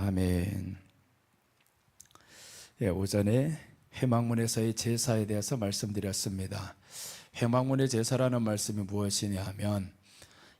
아멘. 오전에 회막문에서의 제사에 대해서 말씀드렸습니다. 회막문의 제사라는 말씀이 무엇이냐 하면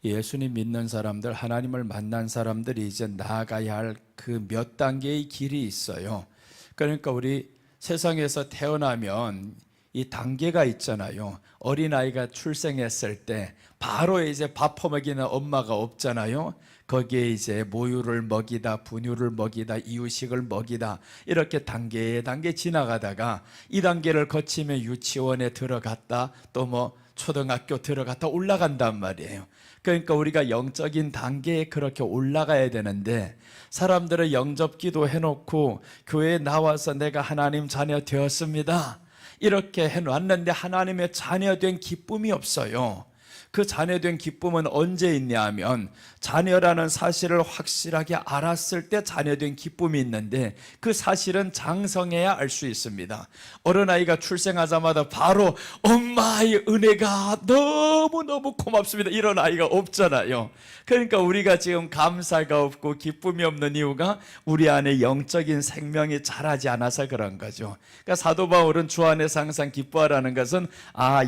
예수님 믿는 사람들, 하나님을 만난 사람들이 이제 나아가야 할 그 몇 단계의 길이 있어요. 그러니까 우리 세상에서 태어나면 이 단계가 있잖아요. 어린아이가 출생했을 때 바로 이제 밥 퍼먹이는 엄마가 없잖아요. 거기에 이제 모유를 먹이다, 분유를 먹이다, 이유식을 먹이다, 이렇게 단계 지나가다가 이 단계를 거치면 유치원에 들어갔다, 또 뭐 초등학교 들어갔다 올라간단 말이에요. 그러니까 우리가 영적인 단계에 그렇게 올라가야 되는데, 사람들은 영접기도 해놓고 교회에 나와서 내가 하나님 자녀 되었습니다 이렇게 해놨는데 하나님의 자녀된 기쁨이 없어요. 그 자녀된 기쁨은 언제 있냐 하면 자녀라는 사실을 확실하게 알았을 때 자녀된 기쁨이 있는데, 그 사실은 장성해야 알 수 있습니다. 어린아이가 출생하자마자 바로 엄마의 은혜가 너무너무 고맙습니다 이런 아이가 없잖아요. 그러니까 우리가 지금 감사가 없고 기쁨이 없는 이유가 우리 안에 영적인 생명이 자라지 않아서 그런 거죠. 그러니까 사도 바울은 주 안에서 항상 기뻐하라는 것은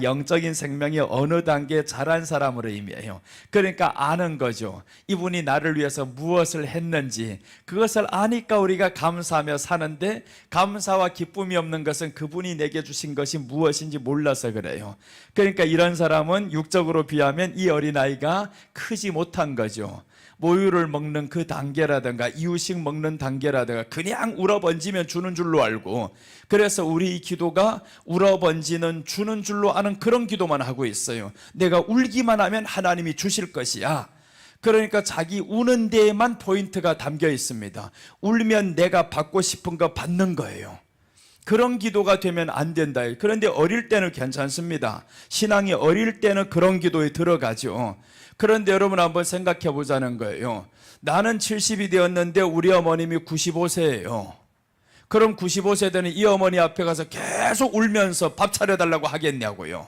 영적인 생명이 어느 단계에 자란 사람으로 의미해요. 그러니까 아는 거죠. 이분이 나를 위해서 무엇을 했는지 그것을 아니까 우리가 감사하며 사는데, 감사와 기쁨이 없는 것은 그분이 내게 주신 것이 무엇인지 몰라서 그래요. 그러니까 이런 사람은 육적으로 비하면 이 어린아이가 크지 못한 거죠. 모유를 먹는 그 단계라든가 이유식 먹는 단계라든가 그냥 울어번지면 주는 줄로 알고, 그래서 우리 이 기도가 울어번지는 주는 줄로 아는 그런 기도만 하고 있어요. 내가 울기만 하면 하나님이 주실 것이야. 그러니까 자기 우는 데에만 포인트가 담겨 있습니다. 울면 내가 받고 싶은 거 받는 거예요. 그런 기도가 되면 안 된다. 그런데 어릴 때는 괜찮습니다. 신앙이 어릴 때는 그런 기도에 들어가죠. 그런데 여러분 한번 생각해 보자는 거예요. 나는 70이 되었는데 우리 어머님이 95세예요. 그럼 95세 되는 이 어머니 앞에 가서 계속 울면서 밥 차려달라고 하겠냐고요.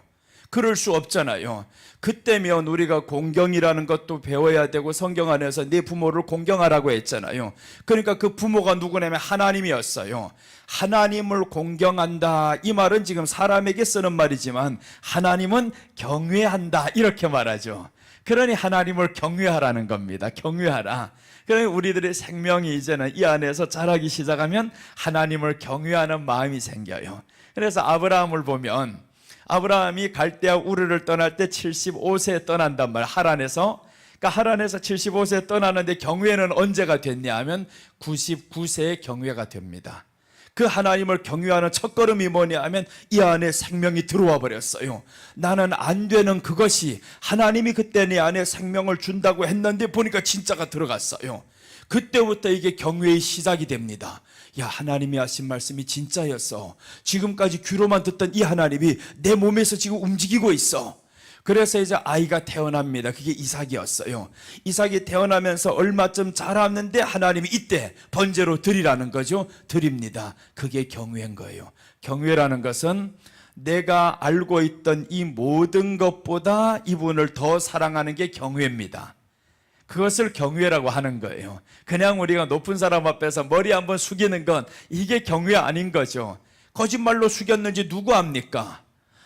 그럴 수 없잖아요. 그때면 우리가 공경이라는 것도 배워야 되고, 성경 안에서 내 부모를 공경하라고 했잖아요. 그러니까 그 부모가 누구냐면 하나님이었어요. 하나님을 공경한다, 이 말은 지금 사람에게 쓰는 말이지만 하나님은 경외한다 이렇게 말하죠. 그러니 하나님을 경외하라는 겁니다. 경외하라. 그러니 우리들의 생명이 이제는 이 안에서 자라기 시작하면 하나님을 경외하는 마음이 생겨요. 그래서 아브라함을 보면 아브라함이 갈대아 우르를 떠날 때 75세에 떠난단 말이에요. 하란에서. 그러니까 하란에서 75세에 떠나는데 경외는 언제가 됐냐 하면 99세에 경외가 됩니다. 그 하나님을 경외하는 첫걸음이 뭐냐 하면 이 안에 생명이 들어와 버렸어요. 나는 안 되는 그것이 하나님이 그때 내 안에 생명을 준다고 했는데 보니까 진짜가 들어갔어요. 그때부터 이게 경외의 시작이 됩니다. 야, 하나님이 하신 말씀이 진짜였어. 지금까지 귀로만 듣던 이 하나님이 내 몸에서 지금 움직이고 있어. 그래서 이제 아이가 태어납니다. 그게 이삭이었어요. 이삭이 태어나면서 얼마쯤 자랐는데 하나님이 이때 번제로 드리라는 거죠. 드립니다. 그게 경외인 거예요. 경외라는 것은 내가 알고 있던 이 모든 것보다 이분을 더 사랑하는 게 경외입니다. 그것을 경외라고 하는 거예요. 그냥 우리가 높은 사람 앞에서 머리 한번 숙이는 건 이게 경외 아닌 거죠. 거짓말로 숙였는지 누구 압니까?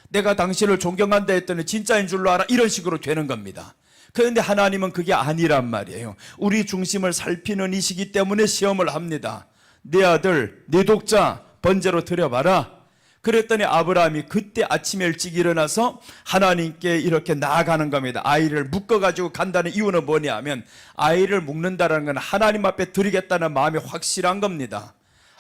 내가 당신을 존경한다 했더니 진짜인 줄로 알아, 이런 식으로 되는 겁니다. 그런데 하나님은 그게 아니란 말이에요. 우리 중심을 살피는 이시기 때문에 시험을 합니다. 내 아들, 내 독자 번제로 드려봐라. 그랬더니 아브라함이 그때 아침에 일찍 일어나서 하나님께 이렇게 나아가는 겁니다. 아이를 묶어가지고 간다는 이유는 뭐냐 하면 아이를 묶는다는 건 하나님 앞에 드리겠다는 마음이 확실한 겁니다.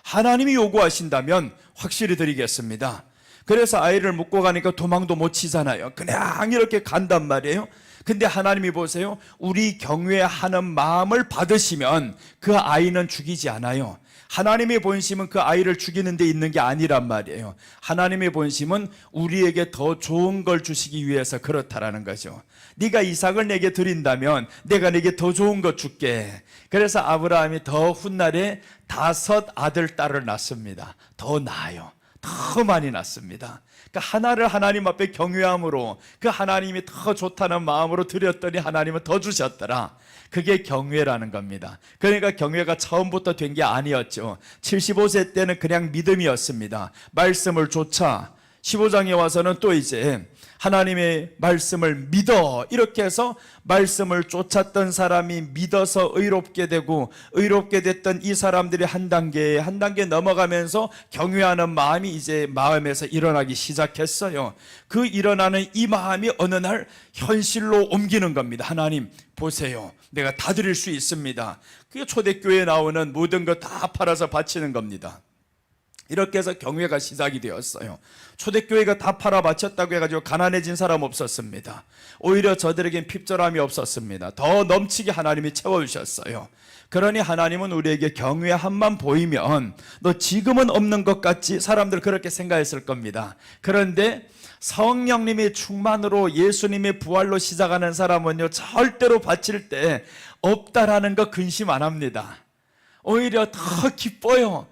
하나님이 요구하신다면 확실히 드리겠습니다. 그래서 아이를 묶고 가니까 도망도 못 치잖아요. 그냥 이렇게 간단 말이에요. 근데 하나님이 보세요. 우리 경외하는 마음을 받으시면 그 아이는 죽이지 않아요. 하나님의 본심은 그 아이를 죽이는 데 있는 게 아니란 말이에요. 하나님의 본심은 우리에게 더 좋은 걸 주시기 위해서 그렇다라는 거죠. 네가 이삭을 내게 드린다면 내가 내게 더 좋은 것 줄게. 그래서 아브라함이 더 훗날에 5 아들, 딸을 낳습니다. 더 나아요. 더 많이 났습니다. 그러니까 하나를 하나님 앞에 경외함으로 그 하나님이 더 좋다는 마음으로 드렸더니 하나님은 더 주셨더라. 그게 경외라는 겁니다. 그러니까 경외가 처음부터 된 게 아니었죠. 75세 때는 그냥 믿음이었습니다. 말씀을 좇아 15장에 와서는 또 이제 하나님의 말씀을 믿어, 이렇게 해서 말씀을 쫓았던 사람이 믿어서 의롭게 되고, 의롭게 됐던 이 사람들이 한 단계 넘어가면서 경외하는 마음이 이제 마음에서 일어나기 시작했어요. 그 일어나는 이 마음이 어느 날 현실로 옮기는 겁니다. 하나님 보세요, 내가 다 드릴 수 있습니다. 그게 초대교회에 나오는 모든 것 다 팔아서 바치는 겁니다. 이렇게 해서 경외가 시작이 되었어요. 초대교회가 다 팔아 바쳤다고 해가지고 가난해진 사람 없었습니다. 오히려 저들에겐 핍절함이 없었습니다. 더 넘치게 하나님이 채워주셨어요. 그러니 하나님은 우리에게 경외함만 보이면 너 지금은 없는 것 같지? 사람들 그렇게 생각했을 겁니다. 그런데 성령님의 충만으로 예수님의 부활로 시작하는 사람은요, 절대로 바칠 때 없다라는 거 근심 안 합니다. 오히려 더 기뻐요.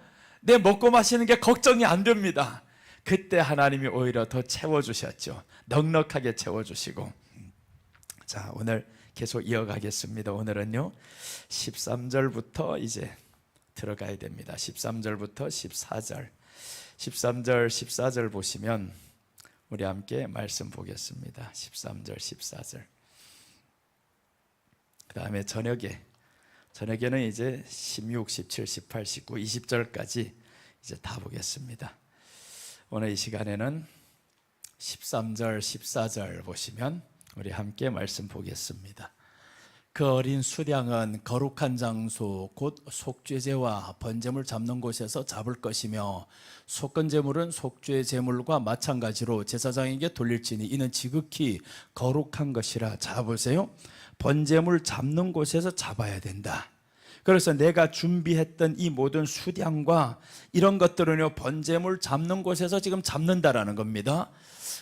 내 먹고 마시는 게 걱정이 안 됩니다. 그때 하나님이 오히려 더 채워주셨죠. 넉넉하게 채워주시고. 자, 오늘 계속 이어가겠습니다. 오늘은요 13절부터 이제 들어가야 됩니다. 13절부터 14절 13절 14절 보시면 우리 함께 말씀 보겠습니다. 13절 14절. 그 다음에 저녁에는 이제 16, 17, 18, 19, 20절까지 이제 다 보겠습니다. 오늘 이 시간에는 13절, 14절 보시면 우리 함께 말씀 보겠습니다. 그 어린 수량은 거룩한 장소 곧 속죄제와 번제물 잡는 곳에서 잡을 것이며 속건제물은 속죄 제물과 마찬가지로 제사장에게 돌릴지니 이는 지극히 거룩한 것이라. 자 보세요, 번제물 잡는 곳에서 잡아야 된다. 그래서 내가 준비했던 이 모든 수량과 이런 것들은요 번제물 잡는 곳에서 지금 잡는다라는 겁니다.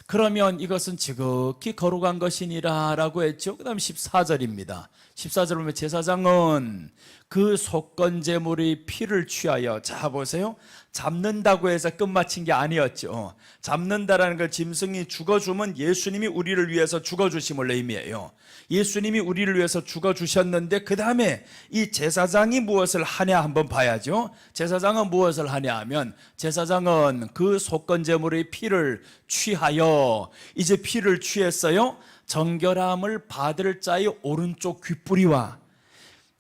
그러면 이것은 지극히 거룩한 것이니라 라고 했죠. 그 다음 14절입니다 14절 보면 제사장은 그 속건제물의 피를 취하여, 자 보세요, 잡는다고 해서 끝마친 게 아니었죠. 잡는다라는 걸 짐승이 죽어주면 예수님이 우리를 위해서 죽어주심을 의미해요. 예수님이 우리를 위해서 죽어주셨는데 그 다음에 이 제사장이 무엇을 하냐 한번 봐야죠. 제사장은 무엇을 하냐 하면 제사장은 그 속건제물의 피를 취하여, 이제 피를 취했어요. 정결함을 받을 자의 오른쪽 귓뿌리와,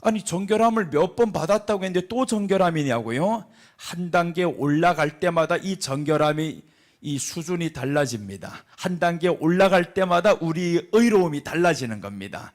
아니 정결함을 몇 번 받았다고 했는데 또 정결함이냐고요? 한 단계 올라갈 때마다 이 정결함이 이 수준이 달라집니다. 한 단계 올라갈 때마다 우리 의로움이 달라지는 겁니다.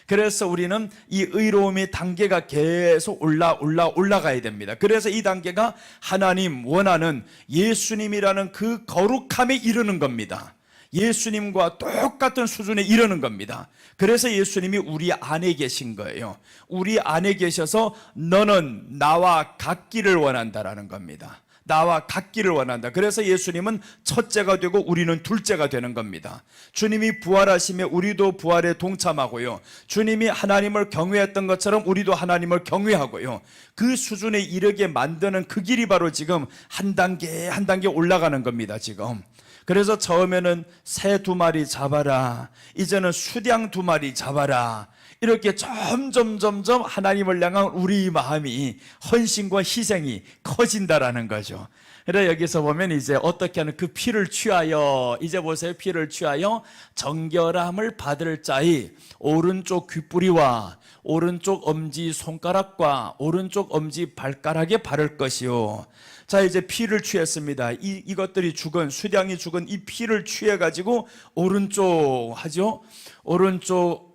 그래서 우리는 이 의로움의 단계가 계속 올라가야 됩니다. 그래서 이 단계가 하나님 원하는 예수님이라는 그 거룩함에 이르는 겁니다. 예수님과 똑같은 수준에 이르는 겁니다. 그래서 예수님이 우리 안에 계신 거예요. 우리 안에 계셔서 너는 나와 같기를 원한다라는 겁니다. 나와 같기를 원한다. 그래서 예수님은 첫째가 되고 우리는 둘째가 되는 겁니다. 주님이 부활하시며 우리도 부활에 동참하고요, 주님이 하나님을 경외했던 것처럼 우리도 하나님을 경외하고요, 그 수준에 이르게 만드는 그 길이 바로 지금 한 단계 한 단계 올라가는 겁니다. 지금 그래서 처음에는 새 2마리 잡아라, 이제는 수량 2마리 잡아라, 이렇게 점점 하나님을 향한 우리 마음이, 헌신과 희생이 커진다라는 거죠. 그래서 여기서 보면 이제 어떻게 하는 그 피를 취하여, 이제 보세요, 피를 취하여 정결함을 받을 자의 오른쪽 귓뿌리와 오른쪽 엄지 손가락과 오른쪽 엄지 발가락에 바를 것이요. 자, 이제 피를 취했습니다. 이것들이 죽은, 수량이 죽은 이 피를 취해가지고 오른쪽 하죠. 오른쪽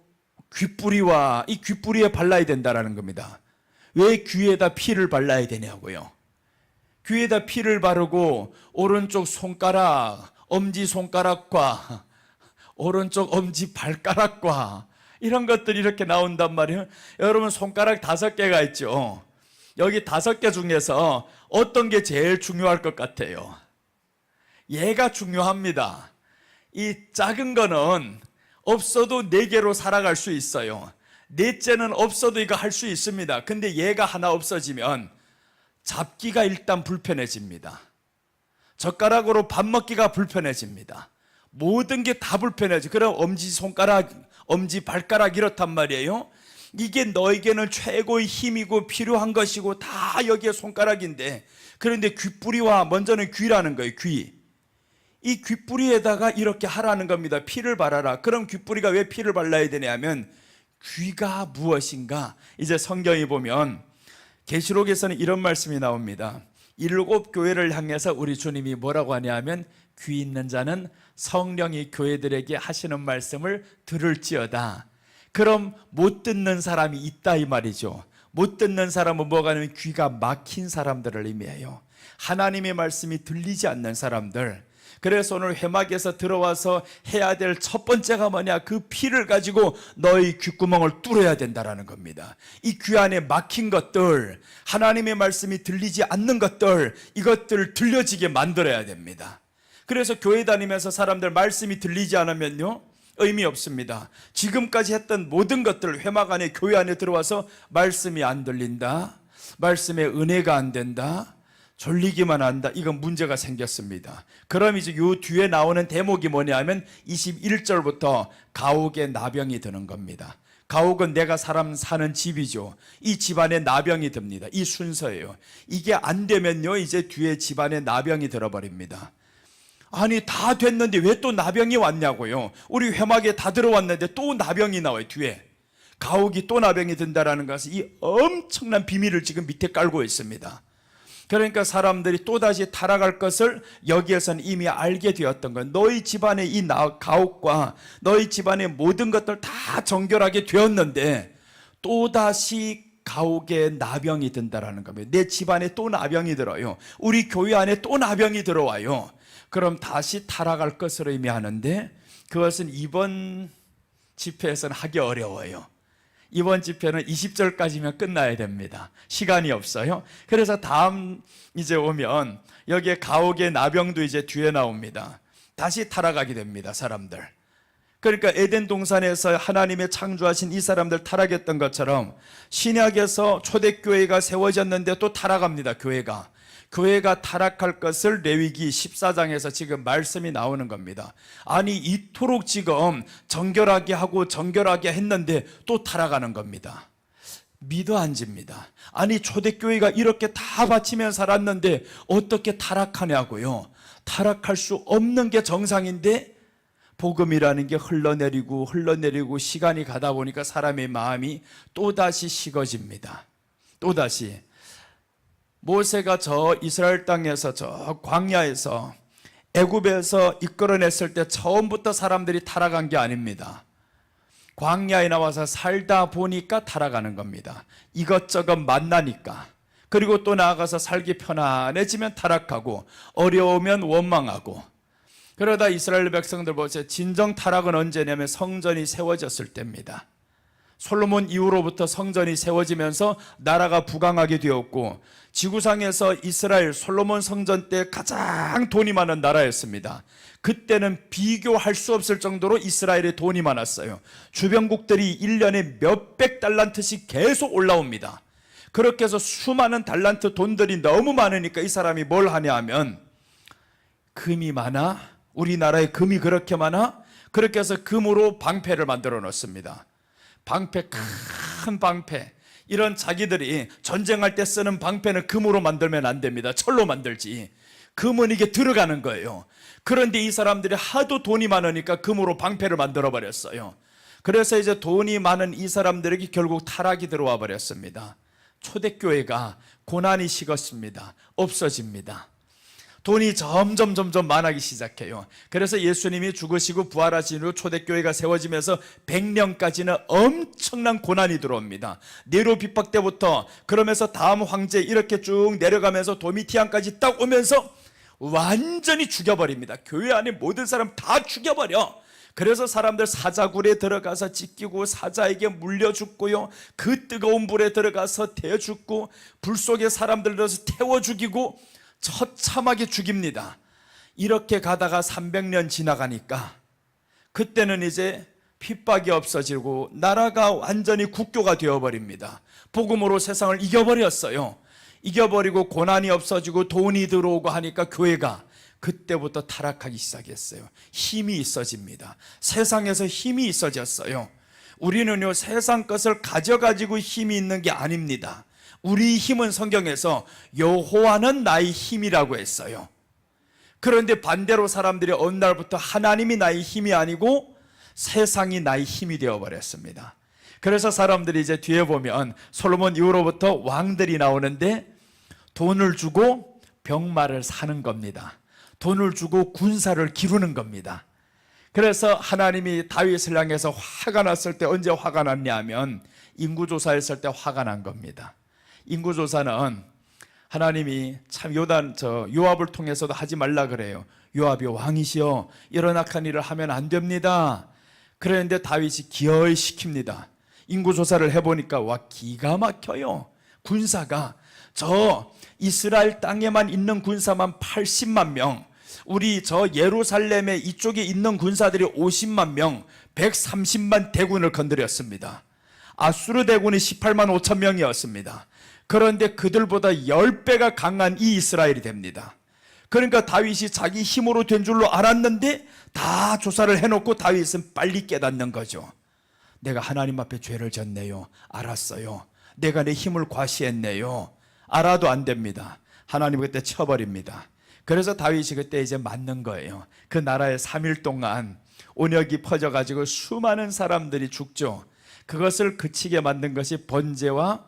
귓뿌리와 이 귓뿌리에 발라야 된다라는 겁니다. 왜 귀에다 피를 발라야 되냐고요. 귀에다 피를 바르고 오른쪽 손가락, 엄지 손가락과 오른쪽 엄지 발가락과 이런 것들이 이렇게 나온단 말이에요. 여러분 손가락 5개가 있죠. 여기 5개 중에서 어떤 게 제일 중요할 것 같아요? 얘가 중요합니다. 이 작은 거는 없어도 4개로 살아갈 수 있어요. 넷째는 없어도 이거 할 수 있습니다. 근데 얘가 하나 없어지면 잡기가 일단 불편해집니다. 젓가락으로 밥 먹기가 불편해집니다. 모든 게 다 불편해져. 그럼 엄지손가락, 엄지발가락 이렇단 말이에요. 이게 너에게는 최고의 힘이고 필요한 것이고 다 여기에 손가락인데, 그런데 귓뿌리와 먼저는 귀라는 거예요. 귀. 이 귓뿌리에다가 이렇게 하라는 겁니다. 피를 바라라. 그럼 귓뿌리가 왜 피를 발라야 되냐면 귀가 무엇인가? 이제 성경에 보면 계시록에서는 이런 말씀이 나옵니다. 7 교회를 향해서 우리 주님이 뭐라고 하냐면 귀 있는 자는 성령이 교회들에게 하시는 말씀을 들을지어다. 그럼 못 듣는 사람이 있다 이 말이죠. 못 듣는 사람은 뭐가 아니면 귀가 막힌 사람들을 의미해요. 하나님의 말씀이 들리지 않는 사람들. 그래서 오늘 회막에서 들어와서 해야 될 첫 번째가 뭐냐? 그 피를 가지고 너의 귓구멍을 뚫어야 된다라는 겁니다. 이 귀 안에 막힌 것들, 하나님의 말씀이 들리지 않는 것들, 이것들을 들려지게 만들어야 됩니다. 그래서 교회 다니면서 사람들 말씀이 들리지 않으면요, 의미 없습니다. 지금까지 했던 모든 것들, 회막 안에, 교회 안에 들어와서 말씀이 안 들린다, 말씀의 은혜가 안 된다, 졸리기만 한다, 이건 문제가 생겼습니다. 그럼 이제 요 뒤에 나오는 대목이 뭐냐면 21절부터 가옥에 나병이 드는 겁니다. 가옥은 내가 사람 사는 집이죠. 이 집안에 나병이 듭니다. 이 순서예요. 이게 안 되면요, 이제 뒤에 집안에 나병이 들어버립니다. 아니 다 됐는데 왜 또 나병이 왔냐고요. 우리 회막에 다 들어왔는데 또 나병이 나와요. 뒤에 가옥이 또 나병이 든다라는 것은 이 엄청난 비밀을 지금 밑에 깔고 있습니다. 그러니까 사람들이 또다시 타락할 것을 여기에서는 이미 알게 되었던 거예요. 너희 집안의 이 가옥과 너희 집안의 모든 것들 다 정결하게 되었는데 또다시 가옥에 나병이 든다라는 겁니다. 내 집안에 또 나병이 들어요. 우리 교회 안에 또 나병이 들어와요. 그럼 다시 타락할 것을 의미하는데 그것은 이번 집회에서는 하기 어려워요. 이번 집회는 20절까지면 끝나야 됩니다. 시간이 없어요. 그래서 다음 이제 오면 여기에 가옥의 나병도 이제 뒤에 나옵니다. 다시 타락하게 됩니다, 사람들. 그러니까 에덴 동산에서 하나님의 창조하신 이 사람들 타락했던 것처럼 신약에서 초대교회가 세워졌는데 또 타락합니다, 교회가. 교회가 타락할 것을 레위기 14장에서 지금 말씀이 나오는 겁니다. 아니 이토록 지금 정결하게 하고 정결하게 했는데 또 타락하는 겁니다. 믿어 앉습니다. 아니 초대교회가 이렇게 다 바치며 살았는데 어떻게 타락하냐고요. 타락할 수 없는 게 정상인데 복음이라는 게 흘러내리고 시간이 가다 보니까 사람의 마음이 또다시 식어집니다. 또다시 모세가 저 이스라엘 땅에서 저 광야에서 애굽에서 이끌어냈을 때 처음부터 사람들이 타락한 게 아닙니다. 광야에 나와서 살다 보니까 타락하는 겁니다. 이것저것 만나니까. 그리고 또 나아가서 살기 편안해지면 타락하고 어려우면 원망하고. 그러다 이스라엘 백성들 보세요. 진정 타락은 언제냐면 성전이 세워졌을 때입니다. 솔로몬 이후로부터 성전이 세워지면서 나라가 부강하게 되었고 지구상에서 이스라엘 솔로몬 성전 때 가장 돈이 많은 나라였습니다. 그때는 비교할 수 없을 정도로 이스라엘에 돈이 많았어요. 주변국들이 1년에 몇백 달란트씩 계속 올라옵니다. 그렇게 해서 수많은 달란트 돈들이 너무 많으니까 이 사람이 뭘 하냐 하면 금이 많아? 우리나라에 금이 그렇게 많아? 그렇게 해서 금으로 방패를 만들어 놓습니다. 방패, 큰 방패. 이런 자기들이 전쟁할 때 쓰는 방패는 금으로 만들면 안 됩니다. 철로 만들지. 금은 이게 들어가는 거예요. 그런데 이 사람들이 하도 돈이 많으니까 금으로 방패를 만들어 버렸어요. 그래서 이제 돈이 많은 이 사람들에게 결국 타락이 들어와 버렸습니다. 초대교회가 고난이 식었습니다. 없어집니다. 돈이 점점 많아지기 시작해요. 그래서 예수님이 죽으시고 부활하신 후 초대교회가 세워지면서 100년까지는 엄청난 고난이 들어옵니다. 네로 핍박 때부터 그러면서 다음 황제 이렇게 쭉 내려가면서 도미티안까지 딱 오면서 완전히 죽여버립니다. 교회 안에 모든 사람 다 죽여버려. 그래서 사람들 사자굴에 들어가서 찢기고 사자에게 물려 죽고요, 그 뜨거운 불에 들어가서 태워 죽고 불 속에 사람들 들어서 태워 죽이고 처참하게 죽입니다. 이렇게 가다가 300년 지나가니까 그때는 이제 핍박이 없어지고 나라가 완전히 국교가 되어버립니다. 복음으로 세상을 이겨버렸어요. 이겨버리고 고난이 없어지고 돈이 들어오고 하니까 교회가 그때부터 타락하기 시작했어요. 힘이 있어집니다. 세상에서 힘이 있어졌어요. 우리는요, 세상 것을 가져가지고 힘이 있는 게 아닙니다. 우리 힘은 성경에서 여호와는 나의 힘이라고 했어요. 그런데 반대로 사람들이 어느 날부터 하나님이 나의 힘이 아니고 세상이 나의 힘이 되어버렸습니다. 그래서 사람들이 이제 뒤에 보면 솔로몬 이후로부터 왕들이 나오는데 돈을 주고 병마를 사는 겁니다. 돈을 주고 군사를 기르는 겁니다. 그래서 하나님이 다윗을 향해서 화가 났을 때 언제 화가 났냐면 인구조사했을 때 화가 난 겁니다. 인구조사는 하나님이 참 요압을 통해서도 하지 말라 그래요. 요압이 왕이시여 이런 악한 일을 하면 안 됩니다. 그런데 다윗이 기어이 시킵니다. 인구조사를 해보니까 와 기가 막혀요. 군사가 저 이스라엘 땅에만 있는 군사만 80만 명, 우리 저 예루살렘에 이쪽에 있는 군사들이 50만 명, 130만 대군을 건드렸습니다. 아수르 대군이 18만 5천 명이었습니다. 그런데 그들보다 10배가 강한 이 이스라엘이 됩니다. 그러니까 다윗이 자기 힘으로 된 줄로 알았는데 다 조사를 해놓고 다윗은 빨리 깨닫는 거죠. 내가 하나님 앞에 죄를 졌네요. 알았어요. 내가 내 힘을 과시했네요. 알아도 안 됩니다. 하나님 그때 쳐버립니다. 그래서 다윗이 그때 이제 맞는 거예요. 그 나라에 3일 동안 온역이 퍼져가지고 수많은 사람들이 죽죠. 그것을 그치게 만든 것이 번제와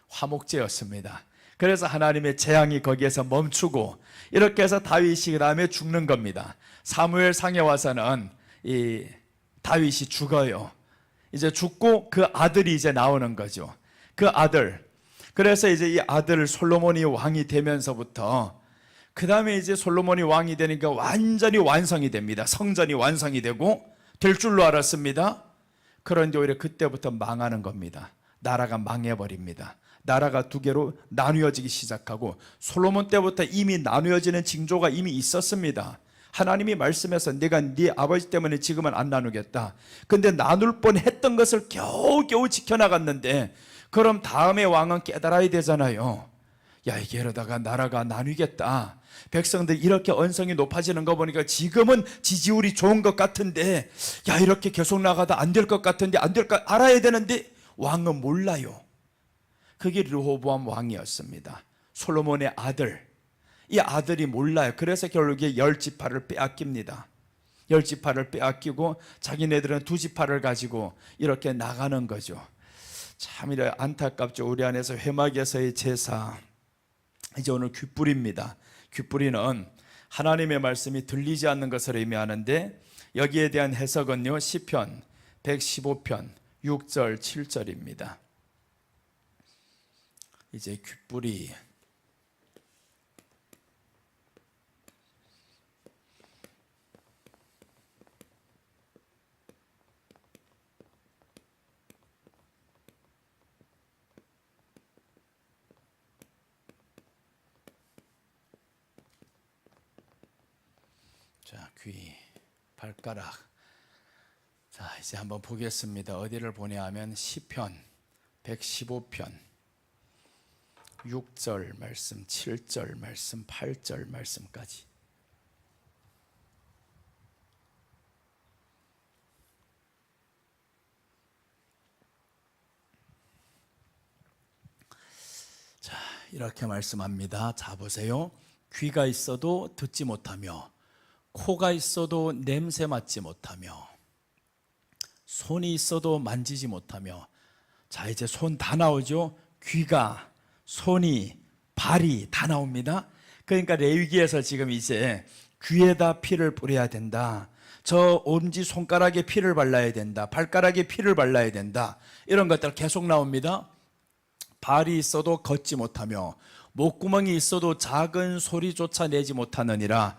화목제였습니다. 그래서 하나님의 재앙이 거기에서 멈추고 이렇게 해서 다윗이 그 다음에 죽는 겁니다. 사무엘상에 와서는 이 다윗이 죽어요. 이제 죽고 그 아들이 이제 나오는 거죠. 그 아들. 그래서 이제 이 아들 솔로몬이 왕이 되면서부터 그 다음에 이제 솔로몬이 왕이 되니까 완전히 완성이 됩니다. 성전이 완성이 되고 될 줄로 알았습니다. 그런데 오히려 그때부터 망하는 겁니다. 나라가 망해버립니다. 나라가 두 개로 나누어지기 시작하고 솔로몬 때부터 이미 나누어지는 징조가 이미 있었습니다. 하나님이 말씀해서 내가 네 아버지 때문에 지금은 안 나누겠다. 근데 나눌 뻔했던 것을 겨우겨우 지켜나갔는데 그럼 다음의 왕은 깨달아야 되잖아요. 야 이게 이러다가 나라가 나뉘겠다. 백성들 이렇게 언성이 높아지는 거 보니까 지금은 지지율이 좋은 것 같은데 야 이렇게 계속 나가다 안 될 것 같은데 안 될 것 알아야 되는데 왕은 몰라요. 그게 르호보암 왕이었습니다. 솔로몬의 아들. 이 아들이 몰라요. 그래서 결국에 10지파를 빼앗깁니다. 10지파를 빼앗기고 자기네들은 2지파를 가지고 이렇게 나가는 거죠. 참 이래 안타깝죠. 우리 안에서 회막에서의 제사. 이제 오늘 귓불입니다. 귓불이는 하나님의 말씀이 들리지 않는 것을 의미하는데 여기에 대한 해석은요 시편 115편 6절 7절입니다. 이제 귓불이 자, 귀, 발가락. 자, 이제 한번 보겠습니다. 어디를 보냐 하면 시편 115편 6절 말씀, 7절 말씀, 8절 말씀까지. 자, 이렇게 말씀합니다. 자, 보세요. 귀가 있어도 듣지 못하며 코가 있어도 냄새 맡지 못하며 손이 있어도 만지지 못하며. 자 이제 손 다 나오죠. 귀가, 손이, 발이 다 나옵니다. 그러니까 레위기에서 지금 이제 귀에다 피를 뿌려야 된다. 저 엄지 손가락에 피를 발라야 된다. 발가락에 피를 발라야 된다. 이런 것들 계속 나옵니다. 발이 있어도 걷지 못하며 목구멍이 있어도 작은 소리조차 내지 못하느니라.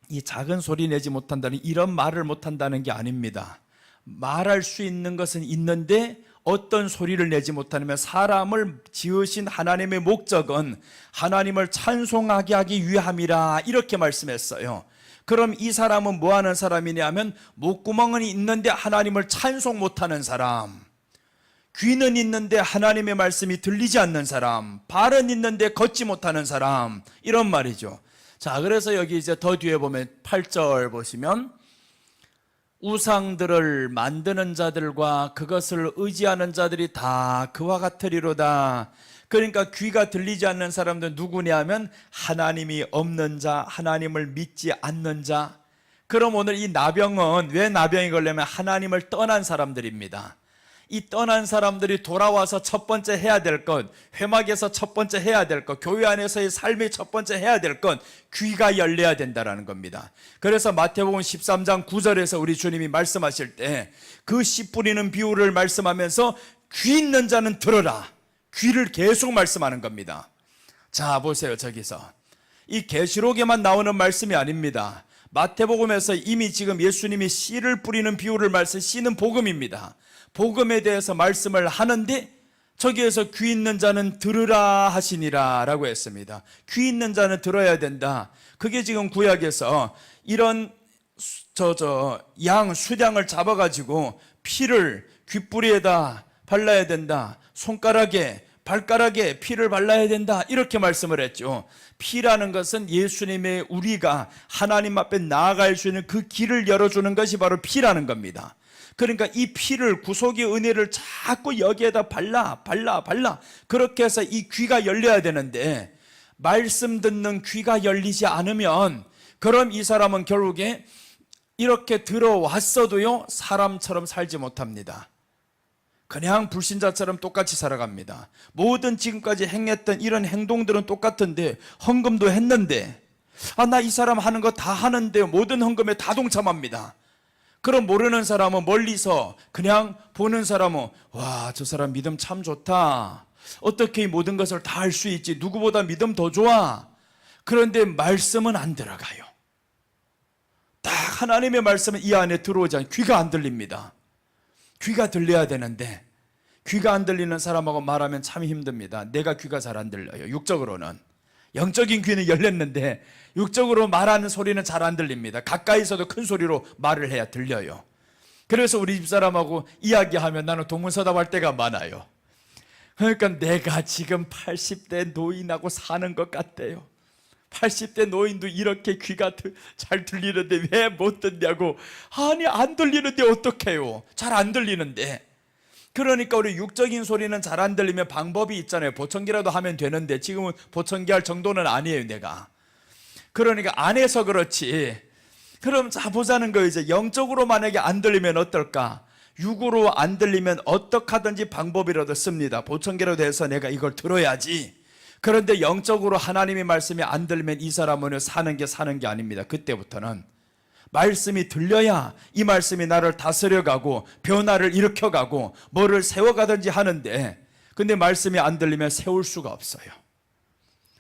이 작은 소리 내지 못한다는 이런 말을 못한다는 게 아닙니다. 말할 수 있는 것은 있는데 어떤 소리를 내지 못하면 사람을 지으신 하나님의 목적은 하나님을 찬송하게 하기 위함이라 이렇게 말씀했어요. 그럼 이 사람은 뭐 하는 사람이냐 하면 목구멍은 있는데 하나님을 찬송 못하는 사람, 귀는 있는데 하나님의 말씀이 들리지 않는 사람, 발은 있는데 걷지 못하는 사람, 이런 말이죠. 자, 그래서 여기 이제 더 뒤에 보면 8절 보시면 우상들을 만드는 자들과 그것을 의지하는 자들이 다 그와 같으리로다. 그러니까 귀가 들리지 않는 사람들은 누구냐 하면 하나님이 없는 자, 하나님을 믿지 않는 자. 그럼 오늘 이 나병은 왜 나병이 걸려면 하나님을 떠난 사람들입니다. 이 떠난 사람들이 돌아와서 첫 번째 해야 될 것, 회막에서 첫 번째 해야 될 것, 교회 안에서의 삶의 첫 번째 해야 될 것, 귀가 열려야 된다는 겁니다. 그래서 마태복음 13장 9절에서 우리 주님이 말씀하실 때 그 씨 뿌리는 비유를 말씀하면서 귀 있는 자는 들어라, 귀를 계속 말씀하는 겁니다. 자, 보세요. 저기서 이 계시록에만 나오는 말씀이 아닙니다. 마태복음에서 이미 지금 예수님이 씨를 뿌리는 비유를 말씀, 씨는 복음입니다. 복음에 대해서 말씀을 하는데 저기에서 귀 있는 자는 들으라 하시니라 라고 했습니다. 귀 있는 자는 들어야 된다. 그게 지금 구약에서 이런 양 수량을 잡아가지고 피를 귓뿌리에다 발라야 된다, 손가락에 발가락에 피를 발라야 된다, 이렇게 말씀을 했죠. 피라는 것은 예수님의 우리가 하나님 앞에 나아갈 수 있는 그 길을 열어주는 것이 바로 피라는 겁니다. 그러니까 이 피를, 구속의 은혜를 자꾸 여기에다 발라 그렇게 해서 이 귀가 열려야 되는데 말씀 듣는 귀가 열리지 않으면 그럼 이 사람은 결국에 이렇게 들어왔어도요 사람처럼 살지 못합니다. 그냥 불신자처럼 똑같이 살아갑니다. 모든 지금까지 행했던 이런 행동들은 똑같은데, 헌금도 했는데 나 이 사람 하는 거 다 하는데 모든 헌금에 다 동참합니다. 그럼 모르는 사람은 멀리서 그냥 보는 사람은 와, 저 사람 믿음 참 좋다, 어떻게 이 모든 것을 다 할 수 있지, 누구보다 믿음 더 좋아. 그런데 말씀은 안 들어가요. 딱 하나님의 말씀은 이 안에 들어오지 않아요. 귀가 안 들립니다. 귀가 들려야 되는데 귀가 안 들리는 사람하고 말하면 참 힘듭니다. 내가 귀가 잘 안 들려요. 육적으로는. 영적인 귀는 열렸는데 육적으로 말하는 소리는 잘 안 들립니다. 가까이서도 큰 소리로 말을 해야 들려요. 그래서 우리 집사람하고 이야기하면 나는 동문서답할 때가 많아요. 그러니까 내가 지금 80대 노인하고 사는 것 같대요. 80대 노인도 이렇게 귀가 잘 들리는데 왜 못 듣냐고. 아니, 안 들리는데 어떡해요. 잘 안 들리는데. 그러니까 우리 육적인 소리는 잘 안 들리면 방법이 있잖아요. 보청기라도 하면 되는데 지금은 보청기 할 정도는 아니에요, 내가. 그러니까 안 해서 그렇지. 그럼 자, 보자는 거예요. 이제 영적으로 만약에 안 들리면 어떨까? 육으로 안 들리면 어떻게 하든지 방법이라도 씁니다. 보청기라도 해서 내가 이걸 들어야지. 그런데 영적으로 하나님의 말씀이 안 들리면 이 사람은 사는 게 아닙니다. 그때부터는 말씀이 들려야 이 말씀이 나를 다스려가고 변화를 일으켜가고 뭐를 세워가든지 하는데, 근데 말씀이 안 들리면 세울 수가 없어요.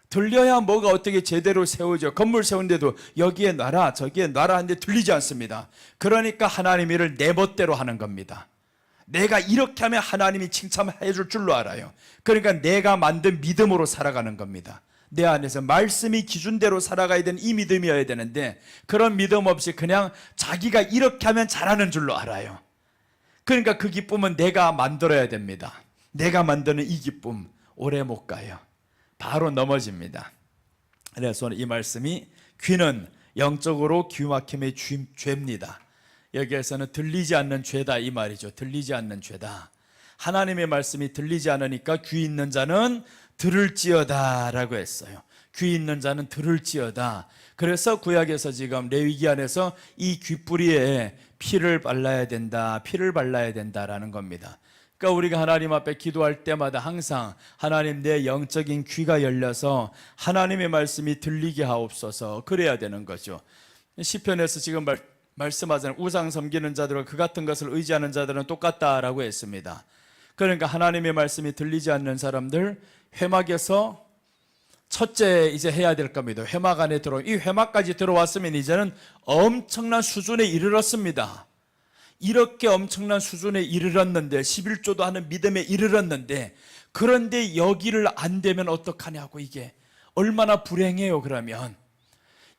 들려야 뭐가 어떻게 제대로 세우죠. 건물 세운데도 여기에 놔라 저기에 놔라 하는데 들리지 않습니다. 그러니까 하나님 일을 내 멋대로 하는 겁니다. 내가 이렇게 하면 하나님이 칭찬해 줄 줄로 알아요. 그러니까 내가 만든 믿음으로 살아가는 겁니다. 내 안에서 말씀이 기준대로 살아가야 되는 이 믿음이어야 되는데 그런 믿음 없이 그냥 자기가 이렇게 하면 잘하는 줄로 알아요. 그러니까 그 기쁨은 내가 만들어야 됩니다. 내가 만드는 이 기쁨 오래 못 가요. 바로 넘어집니다. 그래서 이 말씀이 귀는 영적으로 귀 막힘의 죄입니다. 여기에서는 들리지 않는 죄다 이 말이죠. 들리지 않는 죄다. 하나님의 말씀이 들리지 않으니까 귀 있는 자는 들을지어다 라고 했어요. 귀 있는 자는 들을지어다. 그래서 구약에서 지금 레위기 안에서 이 귀뿌리에 피를 발라야 된다, 피를 발라야 된다라는 겁니다. 그러니까 우리가 하나님 앞에 기도할 때마다 항상 하나님, 내 영적인 귀가 열려서 하나님의 말씀이 들리게 하옵소서, 그래야 되는 거죠. 시편에서 지금 말씀하잖아요. 우상 섬기는 자들과 그 같은 것을 의지하는 자들은 똑같다라고 했습니다. 그러니까 하나님의 말씀이 들리지 않는 사람들, 회막에서 첫째 이제 해야 될 겁니다. 회막 안에 이 회막까지 들어왔으면 이제는 엄청난 수준에 이르렀습니다. 이렇게 엄청난 수준에 이르렀는데, 11조도 하는 믿음에 이르렀는데, 그런데 여기를 안 되면 어떡하냐고. 이게 얼마나 불행해요. 그러면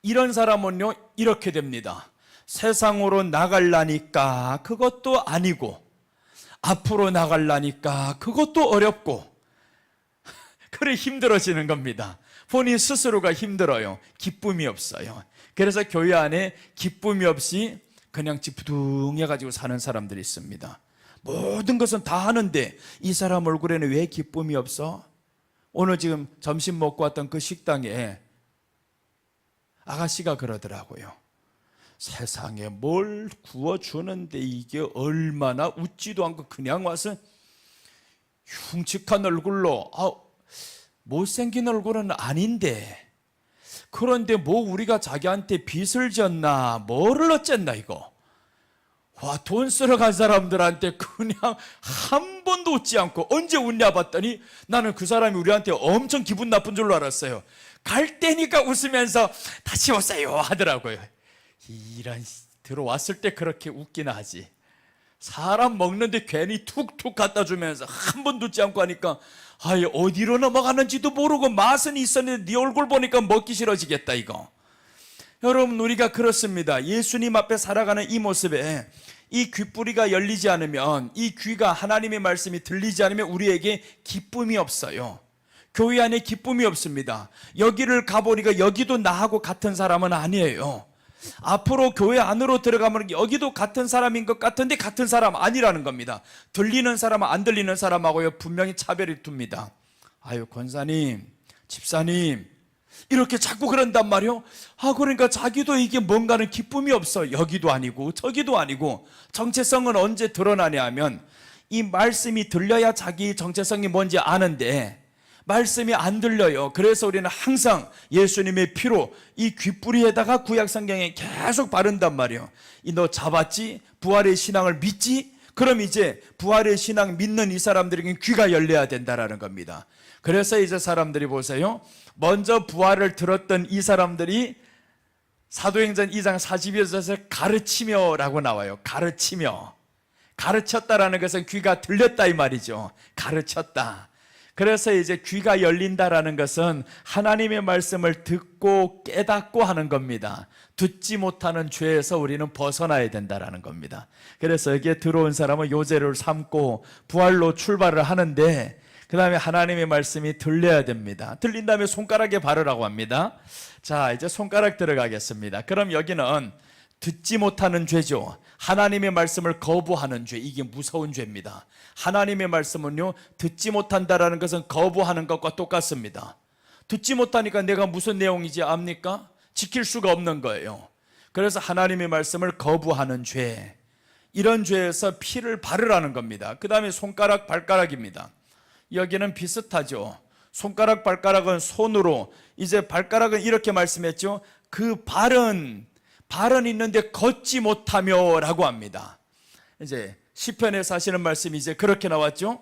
이런 사람은요 이렇게 됩니다. 세상으로 나가려니까 그것도 아니고, 앞으로 나가려니까 그것도 어렵고, 그래 힘들어지는 겁니다. 본인 스스로가 힘들어요. 기쁨이 없어요. 그래서 교회 안에 기쁨이 없이 그냥 지푸둥해가지고 사는 사람들이 있습니다. 모든 것은 다 하는데 이 사람 얼굴에는 왜 기쁨이 없어? 오늘 지금 점심 먹고 왔던 그 식당에 아가씨가 그러더라고요. 세상에 뭘 구워주는데 이게 얼마나 웃지도 않고 그냥 와서 흉측한 얼굴로, 못생긴 얼굴은 아닌데, 그런데 뭐 우리가 자기한테 빚을 졌나 뭐를 어쨌나 이거. 와, 돈 쓰러 간 사람들한테 그냥 한 번도 웃지 않고, 언제 웃냐 봤더니 나는 그 사람이 우리한테 엄청 기분 나쁜 줄로 알았어요. 갈 때니까 웃으면서 다시 오세요 하더라고요. 이런, 들어왔을 때 그렇게 웃기나 하지, 사람 먹는데 괜히 툭툭 갖다 주면서 한 번도 웃지 않고 하니까 어디로 넘어가는지도 모르고 맛은 있었는데 네 얼굴 보니까 먹기 싫어지겠다 이거. 여러분, 우리가 그렇습니다. 예수님 앞에 살아가는 이 모습에 이 귀뿌리가 열리지 않으면, 이 귀가 하나님의 말씀이 들리지 않으면 우리에게 기쁨이 없어요. 교회 안에 기쁨이 없습니다. 여기를 가보니까 여기도 나하고 같은 사람은 아니에요. 앞으로 교회 안으로 들어가면 여기도 같은 사람인 것 같은데 같은 사람 아니라는 겁니다. 들리는 사람은 안 들리는 사람하고요 분명히 차별이 둡니다. 권사님, 집사님 이렇게 자꾸 그런단 말이요. 그러니까 자기도 이게 뭔가는 기쁨이 없어. 여기도 아니고 저기도 아니고. 정체성은 언제 드러나냐 하면 이 말씀이 들려야 자기 정체성이 뭔지 아는데 말씀이 안 들려요. 그래서 우리는 항상 예수님의 피로 이 귀뿌리에다가 구약성경에 계속 바른단 말이에요. 너 잡았지? 부활의 신앙을 믿지? 그럼 이제 부활의 신앙 믿는 이 사람들에게 귀가 열려야 된다라는 겁니다. 그래서 이제 사람들이 보세요. 먼저 부활을 들었던 이 사람들이 사도행전 2장 42절에서 가르치며라고 나와요. 가르치며. 가르쳤다라는 것은 귀가 들렸다 이 말이죠. 가르쳤다. 그래서 이제 귀가 열린다라는 것은 하나님의 말씀을 듣고 깨닫고 하는 겁니다. 듣지 못하는 죄에서 우리는 벗어나야 된다라는 겁니다. 그래서 여기에 들어온 사람은 요제를 삼고 부활로 출발을 하는데, 그 다음에 하나님의 말씀이 들려야 됩니다. 들린 다음에 손가락에 바르라고 합니다. 자, 이제 손가락 들어가겠습니다. 그럼 여기는 듣지 못하는 죄죠. 하나님의 말씀을 거부하는 죄, 이게 무서운 죄입니다. 하나님의 말씀은요, 듣지 못한다라는 것은 거부하는 것과 똑같습니다. 듣지 못하니까 내가 무슨 내용인지 압니까? 지킬 수가 없는 거예요. 그래서 하나님의 말씀을 거부하는 죄, 이런 죄에서 피를 바르라는 겁니다. 그 다음에 손가락, 발가락입니다. 여기는 비슷하죠. 손가락, 발가락은 손으로, 이제 발가락은 이렇게 말씀했죠. 그 발은 있는데 걷지 못하며 라고 합니다. 이제 시편에서 하시는 말씀이 이제 그렇게 나왔죠.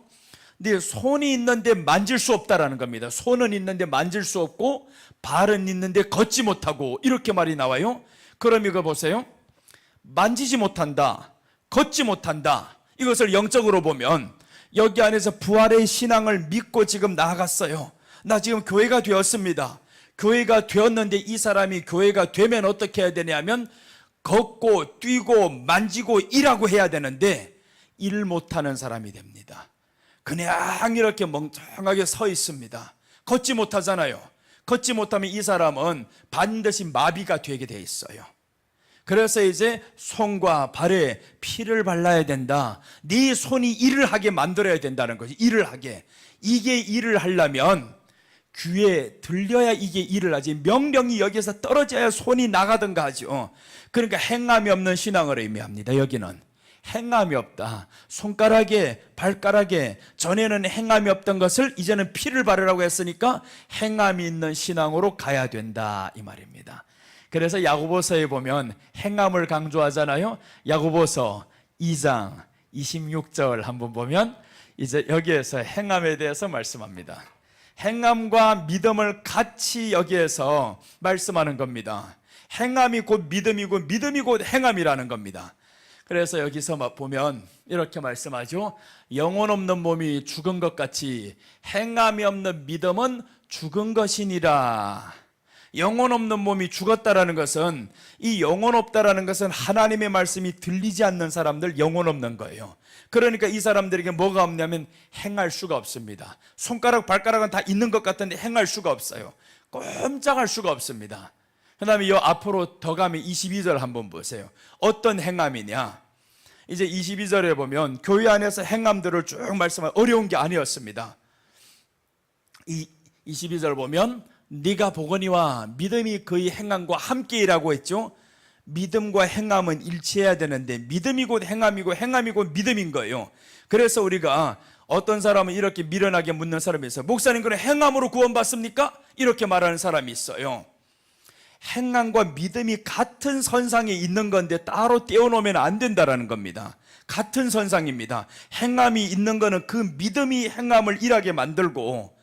근데 손이 있는데 만질 수 없다라는 겁니다. 손은 있는데 만질 수 없고 발은 있는데 걷지 못하고, 이렇게 말이 나와요. 그럼 이거 보세요. 만지지 못한다, 걷지 못한다, 이것을 영적으로 보면 여기 안에서 부활의 신앙을 믿고 지금 나아갔어요. 나 지금 교회가 되었습니다. 교회가 되었는데 이 사람이 교회가 되면 어떻게 해야 되냐면 걷고 뛰고 만지고 일하고 해야 되는데 일 못하는 사람이 됩니다. 그냥 이렇게 멍청하게 서 있습니다. 걷지 못하잖아요. 걷지 못하면 이 사람은 반드시 마비가 되게 돼 있어요. 그래서 이제 손과 발에 피를 발라야 된다. 네 손이 일을 하게 만들어야 된다는 거지. 일을 하게. 이게 일을 하려면 귀에 들려야 이게 일을 하지, 명령이 여기서 떨어져야 손이 나가든가 하죠. 그러니까 행함이 없는 신앙을 의미합니다. 여기는 행함이 없다. 손가락에 발가락에 전에는 행함이 없던 것을 이제는 피를 바르라고 했으니까 행함이 있는 신앙으로 가야 된다 이 말입니다. 그래서 야고보서에 보면 행함을 강조하잖아요. 야고보서 2장 26절 한번 보면 이제 여기에서 행함에 대해서 말씀합니다. 행함과 믿음을 같이 여기에서 말씀하는 겁니다. 행함이 곧 믿음이고 믿음이 곧 행함이라는 겁니다. 그래서 여기서 보면 이렇게 말씀하죠. 영혼 없는 몸이 죽은 것 같이 행함이 없는 믿음은 죽은 것이니라. 영혼 없는 몸이 죽었다라는 것은, 이 영혼 없다라는 것은 하나님의 말씀이 들리지 않는 사람들, 영혼 없는 거예요. 그러니까 이 사람들에게 뭐가 없냐면 행할 수가 없습니다. 손가락 발가락은 다 있는 것 같은데 행할 수가 없어요. 꼼짝할 수가 없습니다. 그 다음에 이 앞으로 더 가면 22절 한번 보세요. 어떤 행함이냐, 이제 22절에 보면 교회 안에서 행함들을 쭉 말씀하면 어려운 게 아니었습니다. 이 22절 보면 네가 보거니와 믿음이 그의 행함과 함께 일하고 했죠. 믿음과 행함은 일치해야 되는데 믿음이 곧 행함이고 행함이 곧 믿음인 거예요. 그래서 우리가 어떤 사람은 이렇게 미련하게 묻는 사람이 있어요. 목사님, 그럼 행함으로 구원받습니까? 이렇게 말하는 사람이 있어요. 행함과 믿음이 같은 선상에 있는 건데 따로 떼어놓으면 안 된다라는 겁니다. 같은 선상입니다. 행함이 있는 거는 그 믿음이 행함을 일하게 만들고,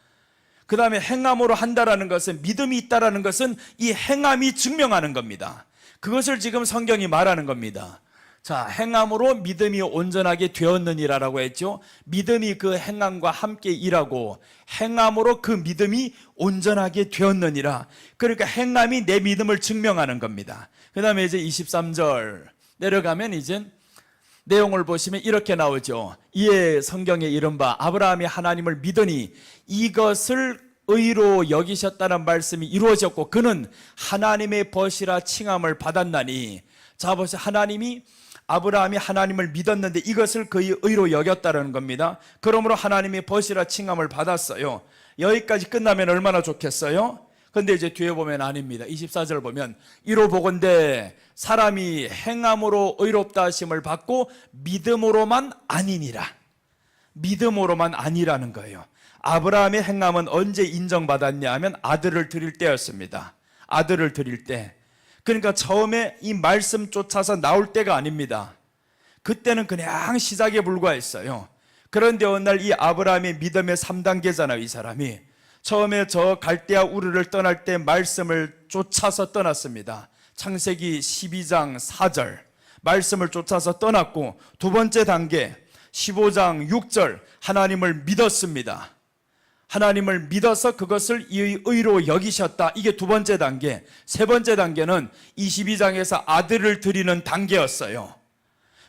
그 다음에 행함으로 한다라는 것은, 믿음이 있다라는 것은 이 행함이 증명하는 겁니다. 그것을 지금 성경이 말하는 겁니다. 자, 행함으로 믿음이 온전하게 되었느니라라고 했죠. 믿음이 그 행함과 함께 일하고 행함으로 그 믿음이 온전하게 되었느니라. 그러니까 행함이 내 믿음을 증명하는 겁니다. 그 다음에 이제 23절 내려가면 이제 내용을 보시면 이렇게 나오죠. 이에 성경에 이른바 아브라함이 하나님을 믿으니 이것을 의로 여기셨다는 말씀이 이루어졌고 그는 하나님의 벗이라 칭함을 받았나니. 자 보세요. 아브라함이 하나님을 믿었는데 이것을 그의 의로 여겼다는 겁니다. 그러므로 하나님의 벗이라 칭함을 받았어요. 여기까지 끝나면 얼마나 좋겠어요? 근데 이제 뒤에 보면 아닙니다. 24절 보면 이로 보건대 사람이 행함으로 의롭다 하심을 받고 믿음으로만 아니니라. 믿음으로만 아니라는 거예요. 아브라함의 행함은 언제 인정받았냐 하면 아들을 드릴 때였습니다. 아들을 드릴 때. 그러니까 처음에 이 말씀 쫓아서 나올 때가 아닙니다. 그때는 그냥 시작에 불과했어요. 그런데 어느 날 이 아브라함의 믿음의 3단계잖아요. 이 사람이 처음에 저 갈대아 우르를 떠날 때 말씀을 쫓아서 떠났습니다. 창세기 12장 4절 말씀을 쫓아서 떠났고, 두 번째 단계 15장 6절 하나님을 믿었습니다. 하나님을 믿어서 그것을 의로 여기셨다. 이게 두 번째 단계. 세 번째 단계는 22장에서 아들을 드리는 단계였어요.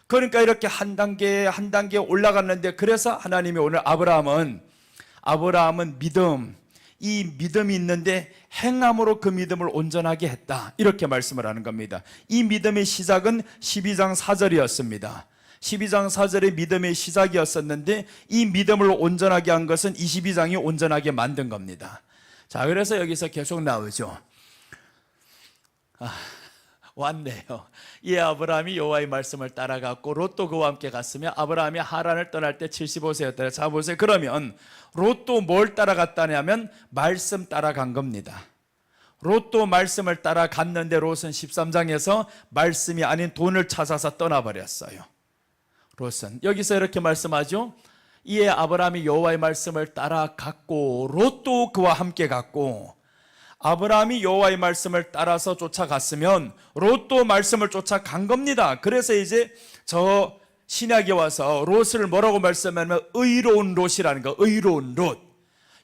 그러니까 이렇게 한 단계 한 단계 올라갔는데, 그래서 하나님이 오늘 아브라함은 믿음, 이 믿음이 있는데 행함으로 그 믿음을 온전하게 했다. 이렇게 말씀을 하는 겁니다. 이 믿음의 시작은 12장 4절이었습니다. 12장 4절의 믿음의 시작이었었는데 이 믿음을 온전하게 한 것은 22장이 온전하게 만든 겁니다. 자, 그래서 여기서 계속 나오죠. 왔네요. 이 아브라함이 여호와의 말씀을 따라갔고 롯도 그와 함께 갔으며 아브라함이 하란을 떠날 때 75세였다. 자 보세요. 그러면 롯도 뭘 따라갔다냐면 말씀 따라간 겁니다. 롯도 말씀을 따라갔는데 롯은 13장에서 말씀이 아닌 돈을 찾아서 떠나버렸어요. 롯은 여기서 이렇게 말씀하죠. 이에 아브라함이 여호와의 말씀을 따라갔고 롯도 그와 함께 갔고, 아브라함이 여호와의 말씀을 따라서 쫓아갔으면 롯도 말씀을 쫓아간 겁니다. 그래서 이제 저 신약에 와서 롯을 뭐라고 말씀하냐면 의로운 롯이라는 거. 의로운 롯.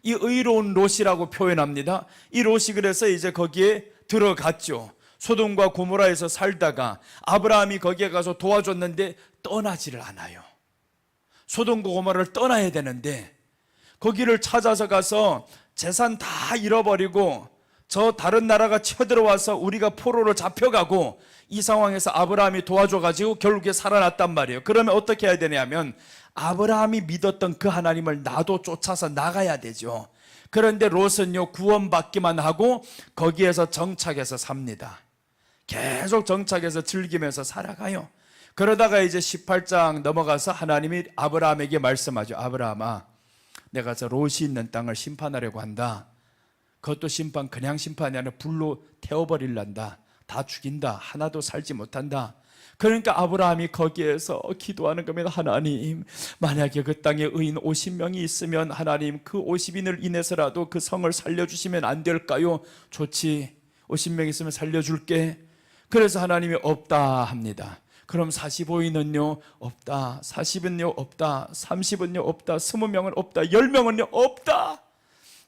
이 의로운 롯이라고 표현합니다. 이 롯이 그래서 이제 거기에 들어갔죠. 소돔과 고모라에서 살다가 아브라함이 거기에 가서 도와줬는데 떠나지를 않아요. 소돔과 고모라를 떠나야 되는데 거기를 찾아서 가서 재산 다 잃어버리고 저 다른 나라가 쳐들어와서 우리가 포로로 잡혀가고, 이 상황에서 아브라함이 도와줘가지고 결국에 살아났단 말이에요. 그러면 어떻게 해야 되냐면 아브라함이 믿었던 그 하나님을 나도 쫓아서 나가야 되죠. 그런데 롯은요 구원받기만 하고 거기에서 정착해서 삽니다. 계속 정착해서 즐기면서 살아가요. 그러다가 이제 18장 넘어가서 하나님이 아브라함에게 말씀하죠. 아브라함아, 내가 저 롯이 있는 땅을 심판하려고 한다. 그것도 심판, 그냥 심판이 아니라 불로 태워버릴란다. 다 죽인다. 하나도 살지 못한다. 그러니까 아브라함이 거기에서 기도하는 겁니다. 하나님, 만약에 그 땅에 의인 50명이 있으면 하나님 그 50인을 인해서라도 그 성을 살려주시면 안 될까요? 좋지, 50명 있으면 살려줄게. 그래서 하나님이 없다 합니다. 그럼 45인은요 없다, 40은요 없다, 30은요 없다, 20명은 없다, 10명은요 없다.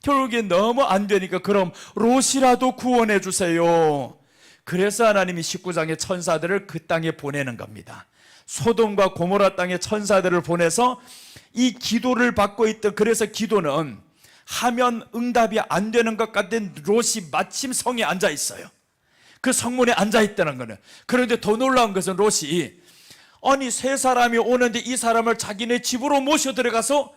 결국에 너무 안 되니까 그럼 롯이라도 구원해 주세요. 그래서 하나님이 19장의 천사들을 그 땅에 보내는 겁니다. 소돔과 고모라 땅의 천사들을 보내서 이 기도를 받고 있던, 그래서 기도는 하면 응답이 안 되는 것 같은 롯이 마침 성에 앉아 있어요. 그 성문에 앉아 있다는 거는. 그런데 더 놀라운 것은 롯이, 아니 세 사람이 오는데 이 사람을 자기네 집으로 모셔 들어가서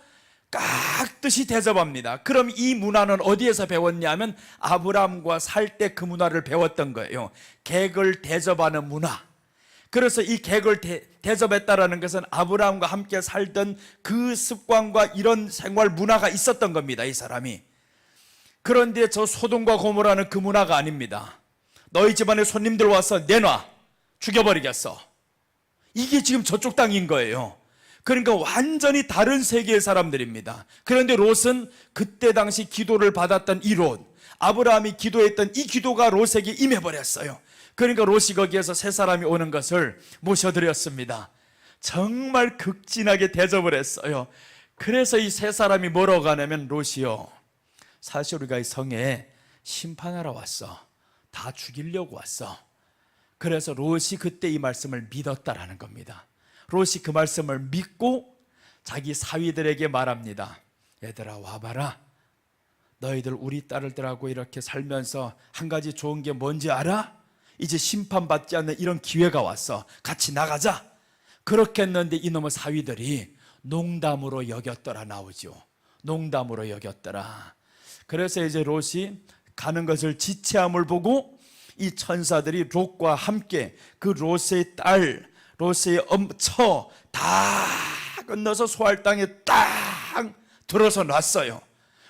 깍듯이 대접합니다. 그럼 이 문화는 어디에서 배웠냐면 아브라함과 살 때 그 문화를 배웠던 거예요. 객을 대접하는 문화. 그래서 이 객을 대접했다라는 것은 아브라함과 함께 살던 그 습관과 이런 생활 문화가 있었던 겁니다, 이 사람이. 그런데 저 소돔과 고모라는 그 문화가 아닙니다. 너희 집안에 손님들 와서 내놔, 죽여버리겠어. 이게 지금 저쪽 땅인 거예요. 그러니까 완전히 다른 세계의 사람들입니다. 그런데 롯은 그때 당시 기도를 받았던 이 롯, 아브라함이 기도했던 이 기도가 롯에게 임해버렸어요. 그러니까 롯이 거기에서 세 사람이 오는 것을 모셔드렸습니다. 정말 극진하게 대접을 했어요. 그래서 이 세 사람이 뭐라고 하냐면, 롯이요, 사실 우리가 이 성에 심판하러 왔어. 다 죽이려고 왔어. 그래서 롯이 그때 이 말씀을 믿었다라는 겁니다. 롯이 그 말씀을 믿고 자기 사위들에게 말합니다. 얘들아 와봐라. 너희들 우리 딸들하고 이렇게 살면서 한 가지 좋은 게 뭔지 알아? 이제 심판받지 않는 이런 기회가 왔어. 같이 나가자. 그렇게 했는데 이놈의 사위들이 농담으로 여겼더라 나오죠. 농담으로 여겼더라. 그래서 이제 롯이 가는 것을 지체함을 보고 이 천사들이 롯과 함께 그 롯의 딸, 롯의 처 다 건너서 소알 땅에 딱 들어서 놨어요.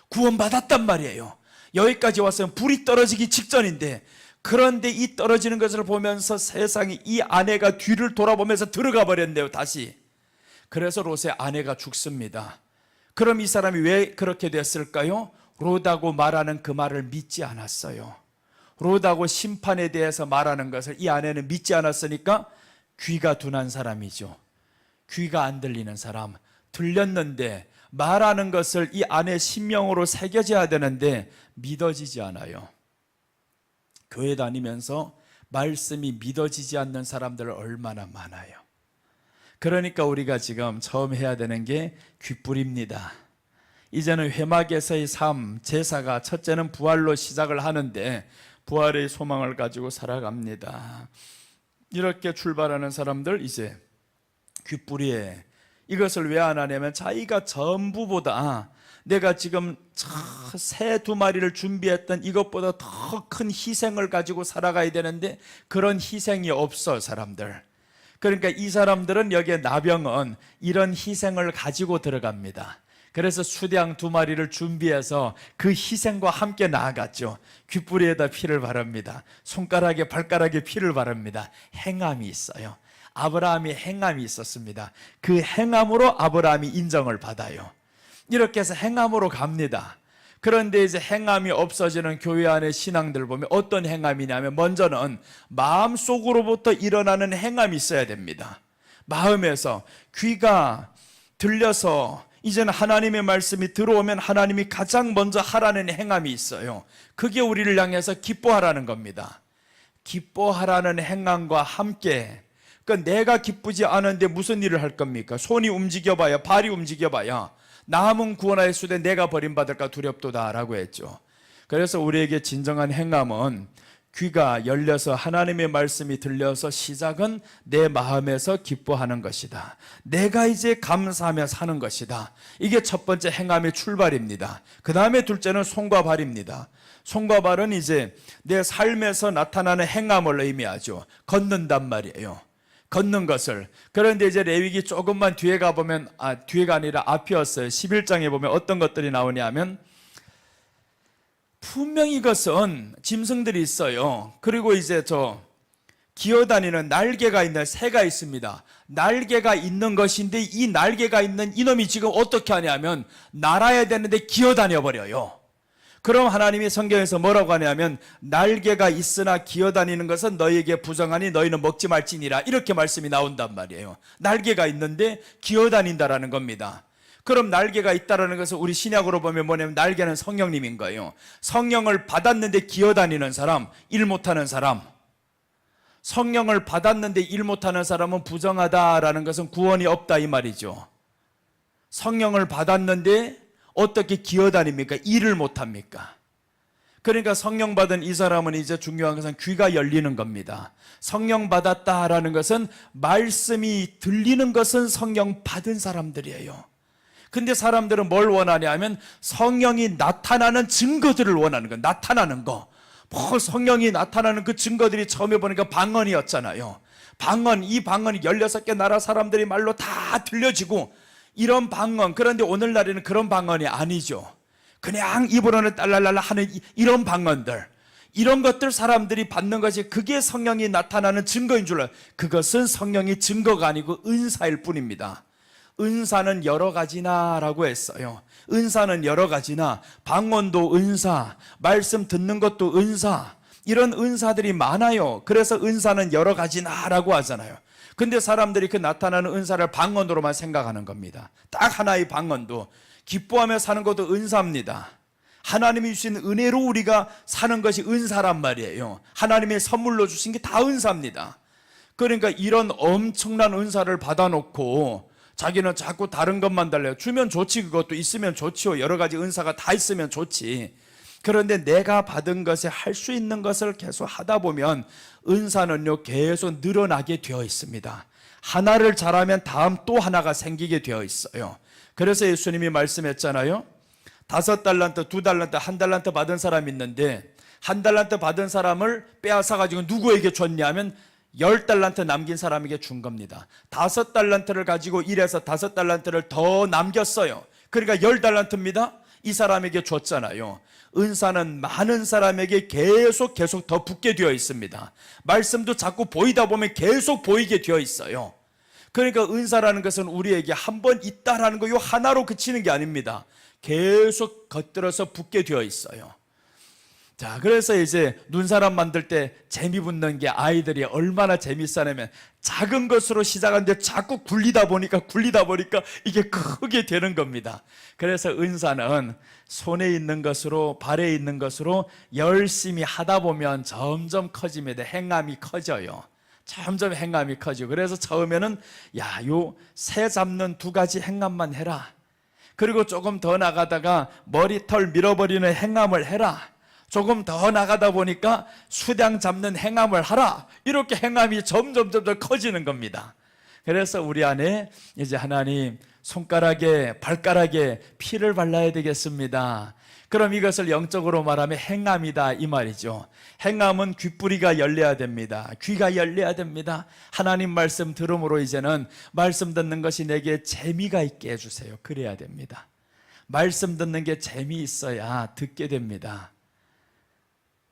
구원받았단 말이에요. 여기까지 왔으면 불이 떨어지기 직전인데, 그런데 이 떨어지는 것을 보면서 세상에 이 아내가 뒤를 돌아보면서 들어가 버렸네요, 다시. 그래서 롯의 아내가 죽습니다. 그럼 이 사람이 왜 그렇게 됐을까요? 롯하고 말하는 그 말을 믿지 않았어요. 롯하고 심판에 대해서 말하는 것을 이 아내는 믿지 않았으니까 귀가 둔한 사람이죠. 귀가 안 들리는 사람. 들렸는데 말하는 것을 이 아내 심령으로 새겨져야 되는데 믿어지지 않아요. 교회 다니면서 말씀이 믿어지지 않는 사람들 얼마나 많아요. 그러니까 우리가 지금 처음 해야 되는 게 귓불입니다. 이제는 회막에서의 삶, 제사가 첫째는 부활로 시작을 하는데 부활의 소망을 가지고 살아갑니다. 이렇게 출발하는 사람들 이제 귓불이에 이것을 왜 안 하냐면 자기가 전부보다 내가 지금 새 2마리를 준비했던 이것보다 더 큰 희생을 가지고 살아가야 되는데 그런 희생이 없어 사람들. 그러니까 이 사람들은 여기에 나병은 이런 희생을 가지고 들어갑니다. 그래서 수량 2마리를 준비해서 그 희생과 함께 나아갔죠. 귓불이에다 피를 바릅니다. 손가락에 발가락에 피를 바릅니다. 행함이 있어요. 아브라함이 행함이 있었습니다. 그 행함으로 아브라함이 인정을 받아요. 이렇게 해서 행함으로 갑니다. 그런데 이제 행함이 없어지는 교회 안의 신앙들 보면 어떤 행함이냐면, 먼저는 마음속으로부터 일어나는 행함이 있어야 됩니다. 마음에서 귀가 들려서 이제는 하나님의 말씀이 들어오면 하나님이 가장 먼저 하라는 행함이 있어요. 그게 우리를 향해서 기뻐하라는 겁니다. 기뻐하라는 행함과 함께, 그러니까 내가 기쁘지 않은데 무슨 일을 할 겁니까? 손이 움직여봐야, 발이 움직여봐야 남은 구원하였으되 내가 버림받을까 두렵도다 라고 했죠. 그래서 우리에게 진정한 행함은 귀가 열려서 하나님의 말씀이 들려서 시작은 내 마음에서 기뻐하는 것이다. 내가 이제 감사하며 사는 것이다. 이게 첫 번째 행함의 출발입니다. 그 다음에 둘째는 손과 발입니다. 손과 발은 이제 내 삶에서 나타나는 행함을 의미하죠. 걷는단 말이에요. 걷는 것을. 그런데 이제 레위기 조금만 뒤에 가보면, 뒤에가 아니라 앞이었어요. 11장에 보면 어떤 것들이 나오냐면, 분명히 이것은 짐승들이 있어요. 그리고 이제 기어다니는 날개가 있는 새가 있습니다. 날개가 있는 것인데 이 날개가 있는 이놈이 지금 어떻게 하냐면 날아야 되는데 기어다녀 버려요. 그럼 하나님이 성경에서 뭐라고 하냐면, 날개가 있으나 기어다니는 것은 너희에게 부정하니 너희는 먹지 말지니라, 이렇게 말씀이 나온단 말이에요. 날개가 있는데 기어다닌다라는 겁니다. 그럼 날개가 있다는 것은 우리 신약으로 보면 뭐냐면 날개는 성령님인 거예요. 성령을 받았는데 기어다니는 사람, 일 못하는 사람. 성령을 받았는데 일 못하는 사람은 부정하다라는 것은 구원이 없다 이 말이죠. 성령을 받았는데 어떻게 기어다닙니까? 일을 못합니까? 그러니까 성령 받은 이 사람은 이제 중요한 것은 귀가 열리는 겁니다. 성령 받았다라는 것은 말씀이 들리는 것은 성령 받은 사람들이에요. 근데 사람들은 뭘 원하냐 하면 성령이 나타나는 증거들을 원하는 거예요. 나타나는 거. 뭐 성령이 나타나는 그 증거들이 처음에 보니까 방언이었잖아요. 방언, 이 방언이 16개 나라 사람들이 말로 다 들려지고 이런 방언. 그런데 오늘날에는 그런 방언이 아니죠. 그냥 입으로는 딸랄랄라 하는 이런 방언들, 이런 것들 사람들이 받는 것이 그게 성령이 나타나는 증거인 줄 알아요. 그것은 성령의 증거가 아니고 은사일 뿐입니다. 은사는 여러 가지나 라고 했어요. 은사는 여러 가지나, 방언도 은사, 말씀 듣는 것도 은사, 이런 은사들이 많아요. 그래서 은사는 여러 가지나 라고 하잖아요. 근데 사람들이 그 나타나는 은사를 방언으로만 생각하는 겁니다. 딱 하나의 방언도 기뻐하며 사는 것도 은사입니다. 하나님이 주신 은혜로 우리가 사는 것이 은사란 말이에요. 하나님의 선물로 주신 게 다 은사입니다. 그러니까 이런 엄청난 은사를 받아놓고 자기는 자꾸 다른 것만 달래요. 주면 좋지, 그것도 있으면 좋지요. 여러 가지 은사가 다 있으면 좋지. 그런데 내가 받은 것에 할 수 있는 것을 계속 하다 보면 은사는요 계속 늘어나게 되어 있습니다. 하나를 잘하면 다음 또 하나가 생기게 되어 있어요. 그래서 예수님이 말씀했잖아요. 5달란트, 2달란트, 1달란트 받은 사람이 있는데 1달란트 받은 사람을 빼앗아가지고 누구에게 줬냐면 10달란트 남긴 사람에게 준 겁니다. 5달란트를 가지고 일해서 5달란트를 더 남겼어요. 그러니까 10달란트입니다. 이 사람에게 줬잖아요. 은사는 많은 사람에게 계속 더 붙게 되어 있습니다. 말씀도 자꾸 보이다 보면 계속 보이게 되어 있어요. 그러니까 은사라는 것은 우리에게 한 번 있다라는 거 요 하나로 그치는 게 아닙니다. 계속 겉들어서 붙게 되어 있어요. 자, 그래서 이제 눈사람 만들 때 재미 붙는 게 아이들이 얼마나 재밌어하냐면 작은 것으로 시작하는데 자꾸 굴리다 보니까 이게 크게 되는 겁니다. 그래서 은사는 손에 있는 것으로, 발에 있는 것으로 열심히 하다 보면 점점 커집니다. 행함이 커져요. 점점 행함이 커지고, 그래서 처음에는 요 새 잡는 2가지 행함만 해라. 그리고 조금 더 나가다가 머리털 밀어버리는 행함을 해라. 조금 더 나가다 보니까 수량 잡는 행함을 하라. 이렇게 행함이 점점 커지는 겁니다. 그래서 우리 안에 이제 하나님 손가락에 발가락에 피를 발라야 되겠습니다. 그럼 이것을 영적으로 말하면 행함이다 이 말이죠. 행함은 귓뿌리가 열려야 됩니다. 귀가 열려야 됩니다. 하나님 말씀 들음으로 이제는 말씀 듣는 것이 내게 재미가 있게 해주세요. 그래야 됩니다. 말씀 듣는 게 재미있어야 듣게 됩니다.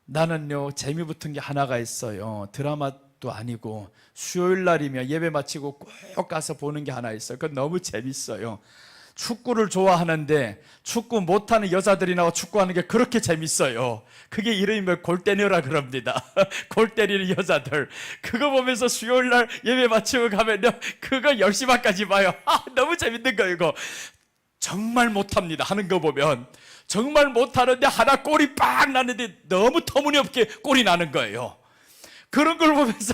나는요 재미 붙은 게 하나가 있어요. 드라마도 아니고 수요일 날이면 예배 마치고 꼭 가서 보는 게 하나 있어요. 그건 너무 재밌어요. 축구를 좋아하는데 축구 못하는 여자들이 나와 축구하는 게 그렇게 재밌어요. 그게 이름이 골 때리라 그럽니다. 골 때리는 여자들. 그거 보면서 수요일 날 예배 마치고 가면요 그거 10시반까지 봐요. 너무 재밌는 거예요. 이거 정말 못합니다. 하는 거 보면 정말 못하는데 하나 골이 빡 나는데 너무 터무니없게 골이 나는 거예요. 그런 걸 보면서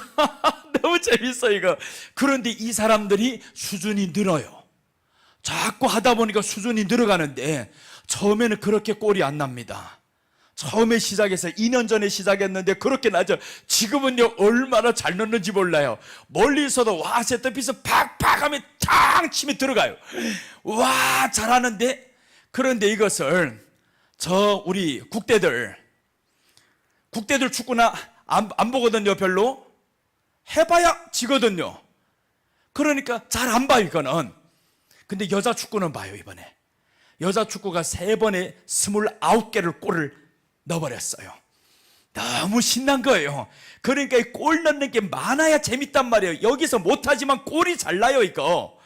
너무 재밌어요 이거. 그런데 이 사람들이 수준이 늘어요. 자꾸 하다 보니까 수준이 늘어가는데 처음에는 그렇게 골이 안 납니다. 처음에 시작해서 2년 전에 시작했는데 그렇게 나죠. 지금은요 얼마나 잘 넣는지 몰라요. 멀리서도 와 세트피스 팍팍 하면 탕 치면 들어가요. 와 잘하는데, 그런데 이것을 우리 국대들 축구나 안 보거든요. 별로 해봐야 지거든요. 그러니까 잘 안 봐요 이거는. 근데 여자 축구는 봐요. 이번에 여자 축구가 3번에 29개를 골을 넣어버렸어요. 너무 신난 거예요. 그러니까 이 골 넣는 게 많아야 재밌단 말이에요. 여기서 못하지만 골이 잘 나요 이거.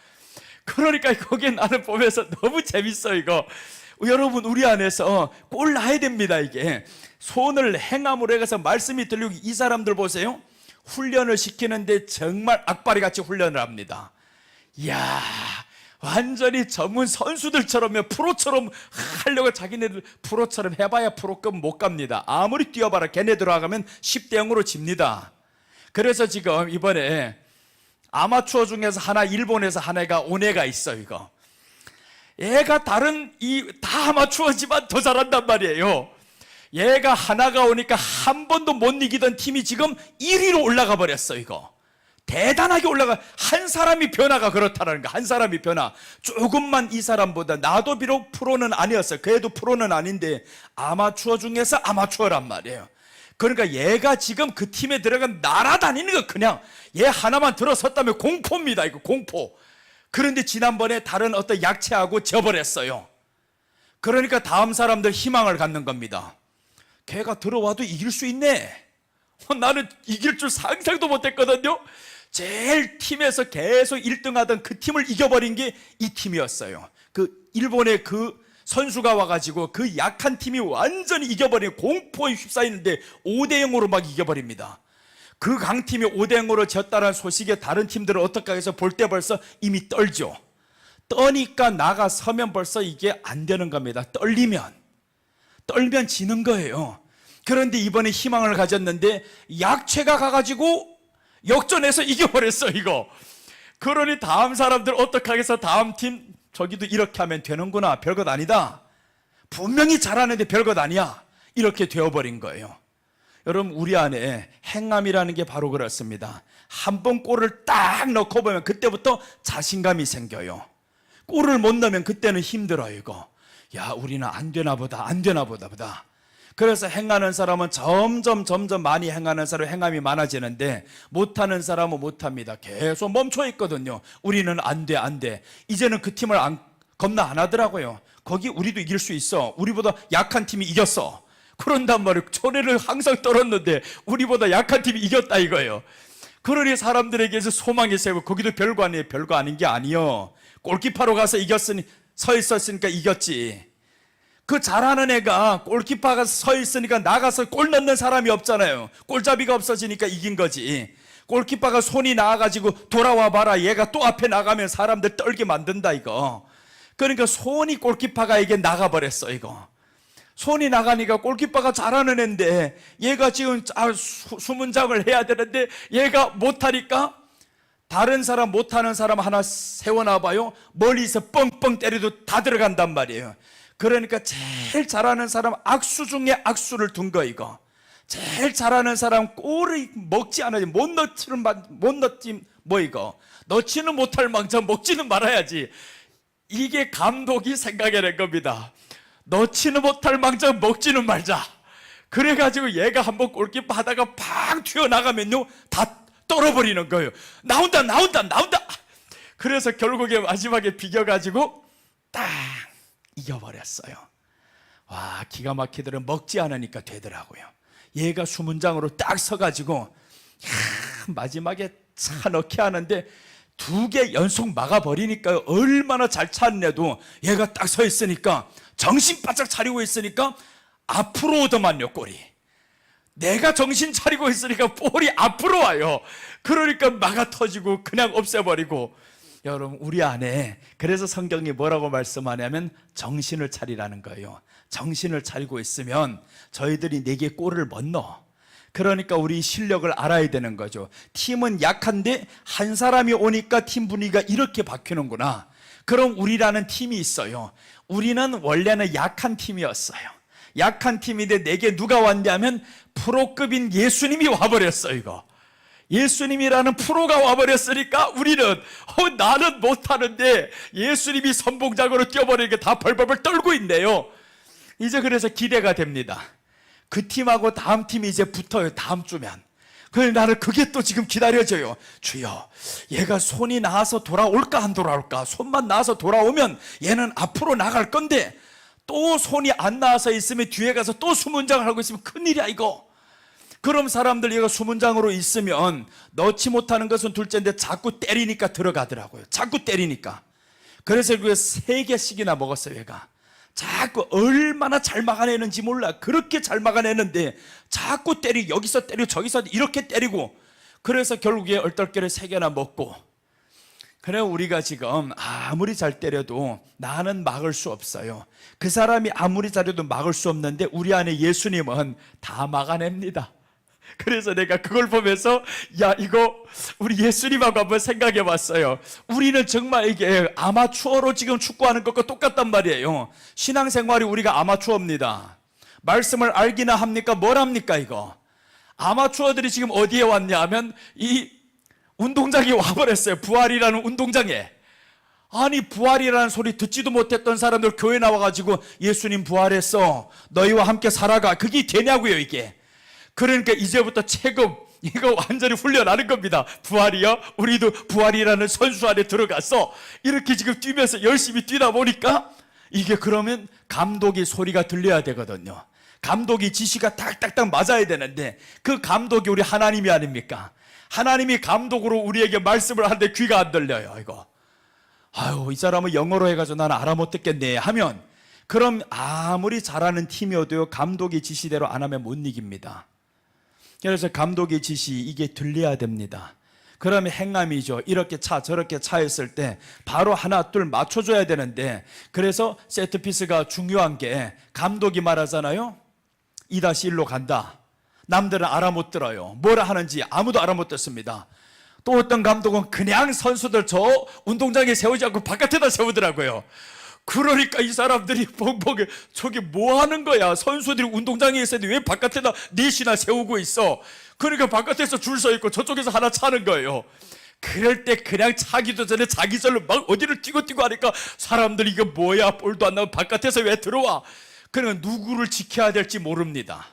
그러니까 거기에 나는 보면서 너무 재밌어 이거. 여러분 우리 안에서 골 나야 됩니다. 이게 손을 행함으로 해서 말씀이 들리고, 이 사람들 보세요. 훈련을 시키는데 정말 악바리같이 훈련을 합니다. 이야 완전히 전문 선수들처럼 프로처럼 하려고 자기네들 프로처럼 해봐야 프로급 못 갑니다. 아무리 뛰어봐라 걔네 들어가면 10대 0으로 집니다. 그래서 지금 이번에 아마추어 중에서 하나, 일본에서 하나가 오네가 있어. 이거 얘가 다른 다 아마추어지만 더 잘한단 말이에요. 얘가 하나가 오니까 한 번도 못 이기던 팀이 지금 1위로 올라가 버렸어. 이거 대단하게 올라가. 한 사람이 변화가 그렇다는 거. 한 사람이 변화. 조금만 이 사람보다, 나도 비록 프로는 아니었어요. 그래도 프로는 아닌데 아마추어 중에서 아마추어란 말이에요. 그러니까 얘가 지금 그 팀에 들어가 날아다니는 거. 그냥 얘 하나만 들어섰다면 공포입니다. 이거 공포. 그런데 지난번에 다른 어떤 약체하고 져버렸어요. 그러니까 다음 사람들 희망을 갖는 겁니다. 걔가 들어와도 이길 수 있네. 나는 이길 줄 상상도 못했거든요. 제일 팀에서 계속 1등하던 그 팀을 이겨버린 게 이 팀이었어요. 그 일본의 그 선수가 와가지고 그 약한 팀이 완전히 이겨버린, 공포에 휩싸이는데 5대 0으로 막 이겨버립니다. 그 강팀이 5대 0으로 졌다는 소식에 다른 팀들은 어떡하 해서 볼 때 벌써 이미 떨죠. 떠니까 나가서면 벌써 이게 안 되는 겁니다. 떨면 지는 거예요. 그런데 이번에 희망을 가졌는데 약체가 가가지고 역전해서 이겨버렸어. 이거 그러니 다음 사람들 어떡하게 해서 다음 팀 저기도 이렇게 하면 되는구나, 별것 아니다, 분명히 잘하는데 별것 아니야, 이렇게 되어버린 거예요. 여러분, 우리 안에 행함이라는 게 바로 그렇습니다. 한 번 골을 딱 넣고 보면 그때부터 자신감이 생겨요. 골을 못 넣으면 그때는 힘들어요. 이거 야, 우리는 안 되나 보다. 그래서 행하는 사람은 점점 많이 행하는 사람 행함이 많아지는데, 못하는 사람은 못합니다. 계속 멈춰 있거든요. 우리는 안 돼. 이제는 그 팀을 겁나 안 하더라고요. 거기 우리도 이길 수 있어. 우리보다 약한 팀이 이겼어. 그런단 말이에요. 초래를 항상 떨었는데 우리보다 약한 팀이 이겼다 이거예요. 그러니 사람들에게서 소망이 세고, 거기도 별거 아니에요. 별거 아닌 게 아니요. 골키퍼로 가서 서 있었으니까 이겼지. 그 잘하는 애가 골키퍼가 서 있으니까 나가서 골 넣는 사람이 없잖아요. 골잡이가 없어지니까 이긴 거지. 골키퍼가 손이 나와가지고 돌아와 봐라, 얘가 또 앞에 나가면 사람들 떨게 만든다 이거. 그러니까 손이 골키퍼가 이게 나가버렸어. 이거 손이 나가니까 골키퍼가 잘하는 애인데 얘가 지금 수문장을 해야 되는데 얘가 못하니까 다른 사람, 못하는 사람 하나 세워놔봐요. 멀리서 뻥뻥 때려도 다 들어간단 말이에요. 그러니까 제일 잘하는 사람 악수 중에 악수를 둔 거. 이거 제일 잘하는 사람 골을 먹지 않아야지. 못 넣지 뭐 이거 넣지는 못할 망정 먹지는 말아야지. 이게 감독이 생각해낸 겁니다. 넣지는 못할 망정 먹지는 말자. 그래가지고 얘가 한번 골키퍼 하다가 팍 튀어나가면요 다 떨어버리는 거예요. 나온다. 그래서 결국에 마지막에 비겨가지고 딱 이겨버렸어요. 와, 기가 막히더라. 먹지 않으니까 되더라고요. 얘가 수문장으로 딱 서가지고 마지막에 차 넣게 하는데 2개 연속 막아버리니까 얼마나 잘 찼네도 얘가 딱 서 있으니까, 정신 바짝 차리고 있으니까 앞으로 오더만요, 골이. 내가 정신 차리고 있으니까 볼이 앞으로 와요. 그러니까 막아 터지고 그냥 없애버리고. 여러분, 우리 안에 그래서 성경이 뭐라고 말씀하냐면 정신을 차리라는 거예요. 정신을 차리고 있으면 저희들이 내게 골을 못 넣어. 그러니까 우리 실력을 알아야 되는 거죠. 팀은 약한데 한 사람이 오니까 팀 분위기가 이렇게 바뀌는구나. 그럼 우리라는 팀이 있어요. 우리는 원래는 약한 팀이었어요. 약한 팀인데 내게 누가 왔냐면 프로급인 예수님이 와버렸어. 이거 예수님이라는 프로가 와버렸으니까 우리는 나는 못하는데 예수님이 선봉장으로 뛰어버리니까 다 벌벌벌 떨고 있네요. 이제 그래서 기대가 됩니다. 그 팀하고 다음 팀이 이제 붙어요. 다음 주면. 그래서 나는 그게 또 지금 기다려져요. 주여, 얘가 손이 나와서 돌아올까 안 돌아올까. 손만 나와서 돌아오면 얘는 앞으로 나갈 건데 또 손이 안 나와서 있으면 뒤에 가서 또 수문장을 하고 있으면 큰일이야 이거. 그럼 사람들 얘가 수문장으로 있으면 넣지 못하는 것은 둘째인데 자꾸 때리니까 들어가더라고요. 자꾸 때리니까. 그래서 그게 3개씩이나 먹었어요. 얘가 자꾸 얼마나 잘 막아내는지 몰라. 그렇게 잘 막아내는데 자꾸 여기서 때리고 저기서 이렇게 때리고. 그래서 결국에 얼떨결에 3개나 먹고, 그래 우리가 지금 아무리 잘 때려도 나는 막을 수 없어요. 그 사람이 아무리 잘해도 막을 수 없는데 우리 안에 예수님은 다 막아냅니다. 그래서 내가 그걸 보면서 야 이거 우리 예수님하고 한번 생각해 봤어요. 우리는 정말 이게 아마추어로 지금 축구하는 것과 똑같단 말이에요. 신앙생활이 우리가 아마추어입니다. 말씀을 알기나 합니까? 뭘 합니까 이거? 아마추어들이 지금 어디에 왔냐 하면 이 운동장에 와버렸어요. 부활이라는 운동장에. 아니 부활이라는 소리 듣지도 못했던 사람들 교회 나와가지고 예수님 부활했어, 너희와 함께 살아가, 그게 되냐고요 이게. 그러니까 이제부터 체급 이거 완전히 훈련하는 겁니다. 부활이요? 우리도 부활이라는 선수 안에 들어갔어. 이렇게 지금 뛰면서 열심히 뛰다 보니까 이게 그러면 감독이 소리가 들려야 되거든요. 감독이 지시가 딱딱딱 맞아야 되는데 그 감독이 우리 하나님이 아닙니까? 하나님이 감독으로 우리에게 말씀을 하는데 귀가 안 들려요. 이거 아유 이 사람은 영어로 해가지고 나는 알아 못 듣겠네 하면, 그럼 아무리 잘하는 팀이어도요 감독이 지시대로 안 하면 못 이깁니다. 그래서 감독의 지시 이게 들려야 됩니다. 그러면 행함이죠. 이렇게 차 저렇게 차 했을 때 바로 하나 둘 맞춰줘야 되는데, 그래서 세트피스가 중요한 게 감독이 말하잖아요. 2-1로 간다. 남들은 알아 못 들어요. 뭐라 하는지 아무도 알아 못 듣습니다. 또 어떤 감독은 그냥 선수들 저 운동장에 세우지 않고 바깥에다 세우더라고요. 그러니까 이 사람들이 벙벙해. 저게 뭐 하는 거야? 선수들이 운동장에 있었는데 왜 바깥에다 넷이나 세우고 있어? 그러니까 바깥에서 줄 서 있고 저쪽에서 하나 차는 거예요. 그럴 때 그냥 차기도 전에 자기 절로 막 어디를 뛰고 하니까 사람들이 이거 뭐야? 볼도 안 나고 바깥에서 왜 들어와? 그러니까 누구를 지켜야 될지 모릅니다.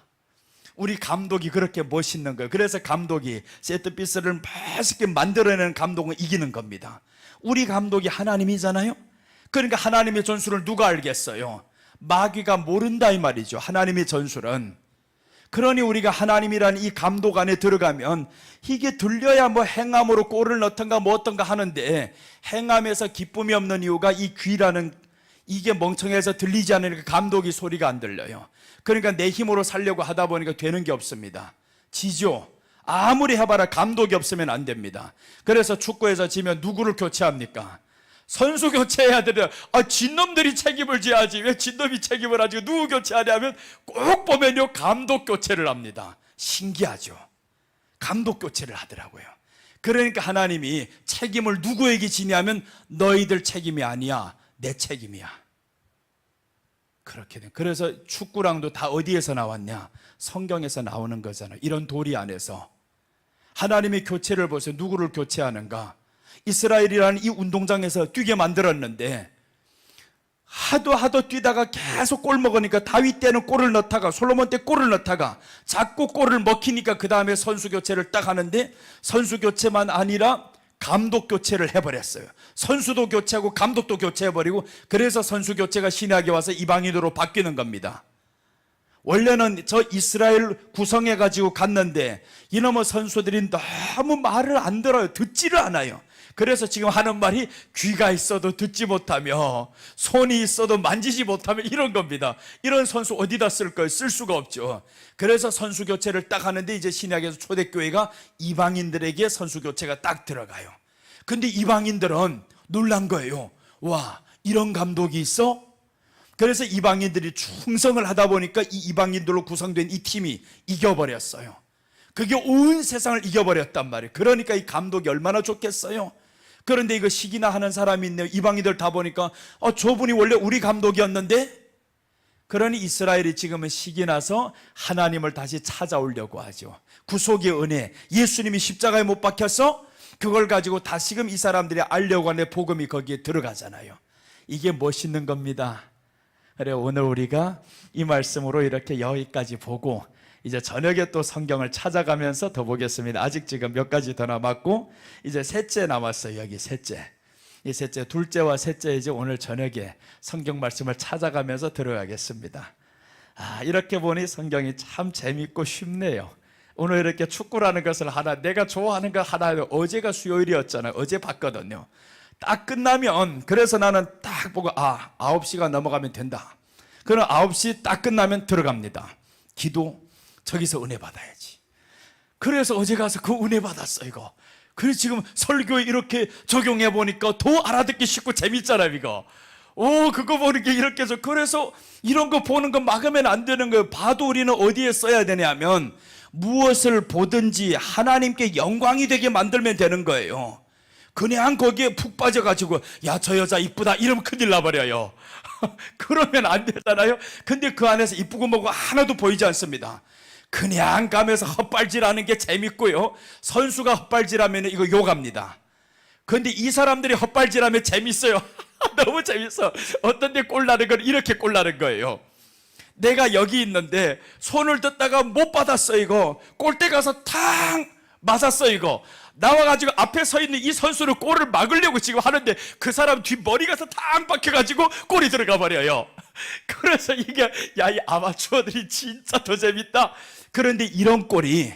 우리 감독이 그렇게 멋있는 거예요. 그래서 감독이 세트피스를 맛있게 만들어내는 감독은 이기는 겁니다. 우리 감독이 하나님이잖아요. 그러니까 하나님의 전술을 누가 알겠어요? 마귀가 모른다 이 말이죠. 하나님의 전술은. 그러니 우리가 하나님이라는 이 감독 안에 들어가면 이게 들려야 뭐 행함으로 골을 넣던가 뭐 어떤가 하는데, 행함에서 기쁨이 없는 이유가 이 귀라는 이게 멍청해서 들리지 않으니까 감독이 소리가 안 들려요. 그러니까 내 힘으로 살려고 하다 보니까 되는 게 없습니다. 지죠. 아무리 해봐라 감독이 없으면 안 됩니다. 그래서 축구에서 지면 누구를 교체합니까? 선수 교체해야 되는데 진놈들이 책임을 져야지 왜 진놈이 책임을 하지 누구 교체하냐면 꼭 보면요 감독 교체를 합니다. 신기하죠. 감독 교체를 하더라고요. 그러니까 하나님이 책임을 누구에게 지냐면 너희들 책임이 아니야, 내 책임이야. 그렇게 된. 그래서 축구랑도 다 어디에서 나왔냐? 성경에서 나오는 거잖아요. 이런 도리 안에서 하나님이 교체를 보세요. 누구를 교체하는가? 이스라엘이라는 이 운동장에서 뛰게 만들었는데 하도 뛰다가 계속 골 먹으니까 다윗 때는 골을 넣다가 솔로몬 때 골을 넣다가 자꾸 골을 먹히니까 그 다음에 선수 교체를 딱 하는데, 선수 교체만 아니라 감독 교체를 해버렸어요. 선수도 교체하고 감독도 교체해버리고, 그래서 선수 교체가 신약에 와서 이방인으로 바뀌는 겁니다. 원래는 저 이스라엘 구성해가지고 갔는데 이놈의 선수들이 너무 말을 안 들어요. 듣지를 않아요. 그래서 지금 하는 말이 귀가 있어도 듣지 못하며 손이 있어도 만지지 못하며 이런 겁니다. 이런 선수 어디다 쓸 거예요? 쓸 수가 없죠. 그래서 선수 교체를 딱 하는데 이제 신약에서 초대교회가 이방인들에게 선수 교체가 딱 들어가요. 근데 이방인들은 놀란 거예요. 와, 이런 감독이 있어? 그래서 이방인들이 충성을 하다 보니까 이 이방인들로 구성된 이 팀이 이겨버렸어요. 그게 온 세상을 이겨버렸단 말이에요. 그러니까 이 감독이 얼마나 좋겠어요. 그런데 이거 시기나 하는 사람이 있네요. 이방인들 다 보니까 저분이 원래 우리 감독이었는데. 그러니 이스라엘이 지금은 시기 나서 하나님을 다시 찾아오려고 하죠. 구속의 은혜, 예수님이 십자가에 못 박혀서 그걸 가지고 다시금 이 사람들이 알려고 하는 복음이 거기에 들어가잖아요. 이게 멋있는 겁니다. 그래 오늘 우리가 이 말씀으로 이렇게 여기까지 보고 이제 저녁에 또 성경을 찾아가면서 더 보겠습니다. 아직 지금 몇 가지 더 남았고 이제 셋째 남았어요. 여기 셋째. 이 셋째, 둘째와 셋째 이제 오늘 저녁에 성경 말씀을 찾아가면서 들어가겠습니다. 이렇게 보니 성경이 참 재밌고 쉽네요. 오늘 이렇게 축구라는 것을 하나, 내가 좋아하는 거 하나, 어제가 수요일이었잖아요. 어제 봤거든요. 딱 끝나면, 그래서 나는 딱 보고 9시가 넘어가면 된다. 그럼 9시 딱 끝나면 들어갑니다. 기도, 저기서 은혜 받아야지. 그래서 어제 가서 그 은혜 받았어 이거. 그래서 지금 설교에 이렇게 적용해 보니까 더 알아듣기 쉽고 재밌잖아요, 이거. 그거 보는 게 이렇게 해서, 그래서 이런 거 보는 거 막으면 안 되는 거예요. 봐도 우리는 어디에 써야 되냐면, 무엇을 보든지 하나님께 영광이 되게 만들면 되는 거예요. 그냥 거기에 푹 빠져가지고, 야, 저 여자 이쁘다 이러면 큰일 나버려요. 그러면 안 되잖아요. 근데 그 안에서 이쁘고 뭐고 하나도 보이지 않습니다. 그냥 가면서 헛발질하는 게 재밌고요, 선수가 헛발질하면 이거 욕합니다. 근데 이 사람들이 헛발질하면 재밌어요. 너무 재밌어. 어떤 데 꼴나는 건 이렇게 꼴나는 거예요. 내가 여기 있는데 손을 떴다가 못 받았어, 이거. 골대 가서 탕 맞았어, 이거. 나와가지고 앞에 서 있는 이 선수를 골을 막으려고 지금 하는데 그 사람 뒷머리 가서 탕 박혀가지고 골이 들어가 버려요. 그래서 이게, 야, 이 아마추어들이 진짜 더 재밌다. 그런데 이런 골이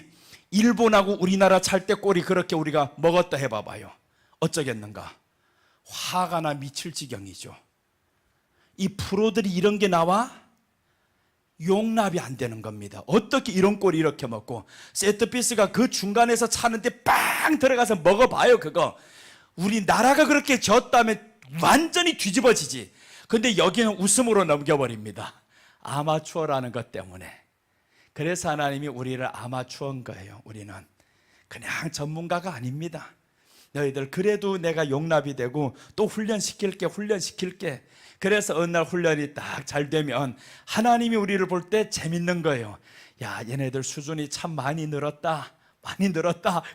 일본하고 우리나라 찰 때 골이 그렇게 우리가 먹었다 해봐봐요. 어쩌겠는가? 화가 나 미칠 지경이죠. 이 프로들이 이런 게 나와? 용납이 안 되는 겁니다. 어떻게 이런 골이 이렇게 먹고, 세트피스가 그 중간에서 차는데 빵 들어가서 먹어봐요, 그거. 우리나라가 그렇게 졌다면 완전히 뒤집어지지. 근데 여기는 웃음으로 넘겨버립니다. 아마추어라는 것 때문에. 그래서 하나님이 우리를 아마추어인 거예요. 우리는 그냥 전문가가 아닙니다. 너희들 그래도 내가 용납이 되고 또 훈련시킬게. 그래서 어느 날 훈련이 딱 잘 되면 하나님이 우리를 볼 때 재밌는 거예요. 야, 얘네들 수준이 참 많이 늘었다.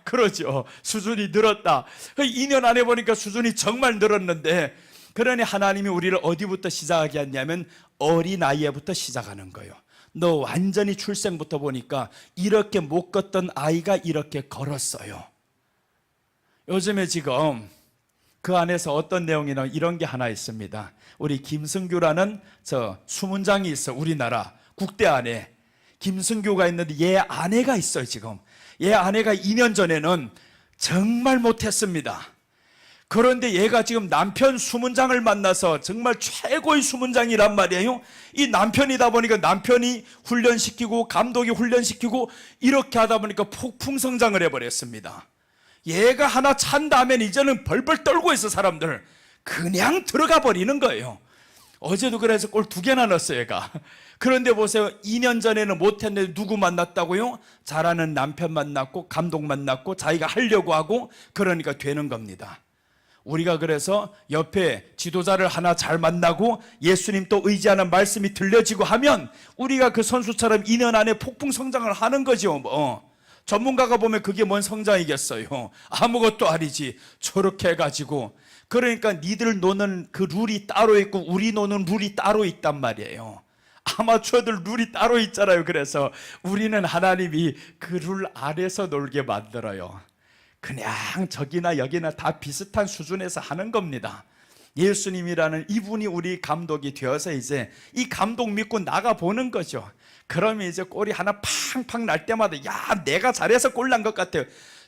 그러죠. 수준이 늘었다. 2년 안에 보니까 수준이 정말 늘었는데, 그러니 하나님이 우리를 어디부터 시작하게 했냐면 어린아이부터 시작하는 거예요. 너 완전히 출생부터 보니까 이렇게 못 걷던 아이가 이렇게 걸었어요. 요즘에 지금 그 안에서 어떤 내용이나 이런 게 하나 있습니다. 우리 김승규라는 저 수문장이 있어. 우리나라 국대 안에 김승규가 있는데 얘 아내가 있어요. 지금 얘 아내가 2년 전에는 정말 못했습니다. 그런데 얘가 지금 남편 수문장을 만나서 정말 최고의 수문장이란 말이에요. 이 남편이다 보니까 남편이 훈련시키고 감독이 훈련시키고 이렇게 하다 보니까 폭풍 성장을 해버렸습니다. 얘가 하나 찬 다음엔 이제는 벌벌 떨고 있어. 사람들 그냥 들어가 버리는 거예요. 어제도 그래서 골 2개나 넣었어요, 얘가. 그런데 보세요, 2년 전에는 못했는데 누구 만났다고요? 잘하는 남편 만났고 감독 만났고 자기가 하려고 하고, 그러니까 되는 겁니다. 우리가 그래서 옆에 지도자를 하나 잘 만나고 예수님 또 의지하는 말씀이 들려지고 하면 우리가 그 선수처럼 2년 안에 폭풍 성장을 하는 거죠. 전문가가 보면 그게 뭔 성장이겠어요? 아무것도 아니지. 저렇게 해가지고. 그러니까 니들 노는 그 룰이 따로 있고 우리 노는 룰이 따로 있단 말이에요. 아마추어들 룰이 따로 있잖아요. 그래서 우리는 하나님이 그 룰 아래서 놀게 만들어요. 그냥 저기나 여기나 다 비슷한 수준에서 하는 겁니다. 예수님이라는 이분이 우리 감독이 되어서 이제 이 감독 믿고 나가보는 거죠. 그러면 이제 골이 하나 팡팡 날 때마다, 야, 내가 잘해서 골 난 것 같아요.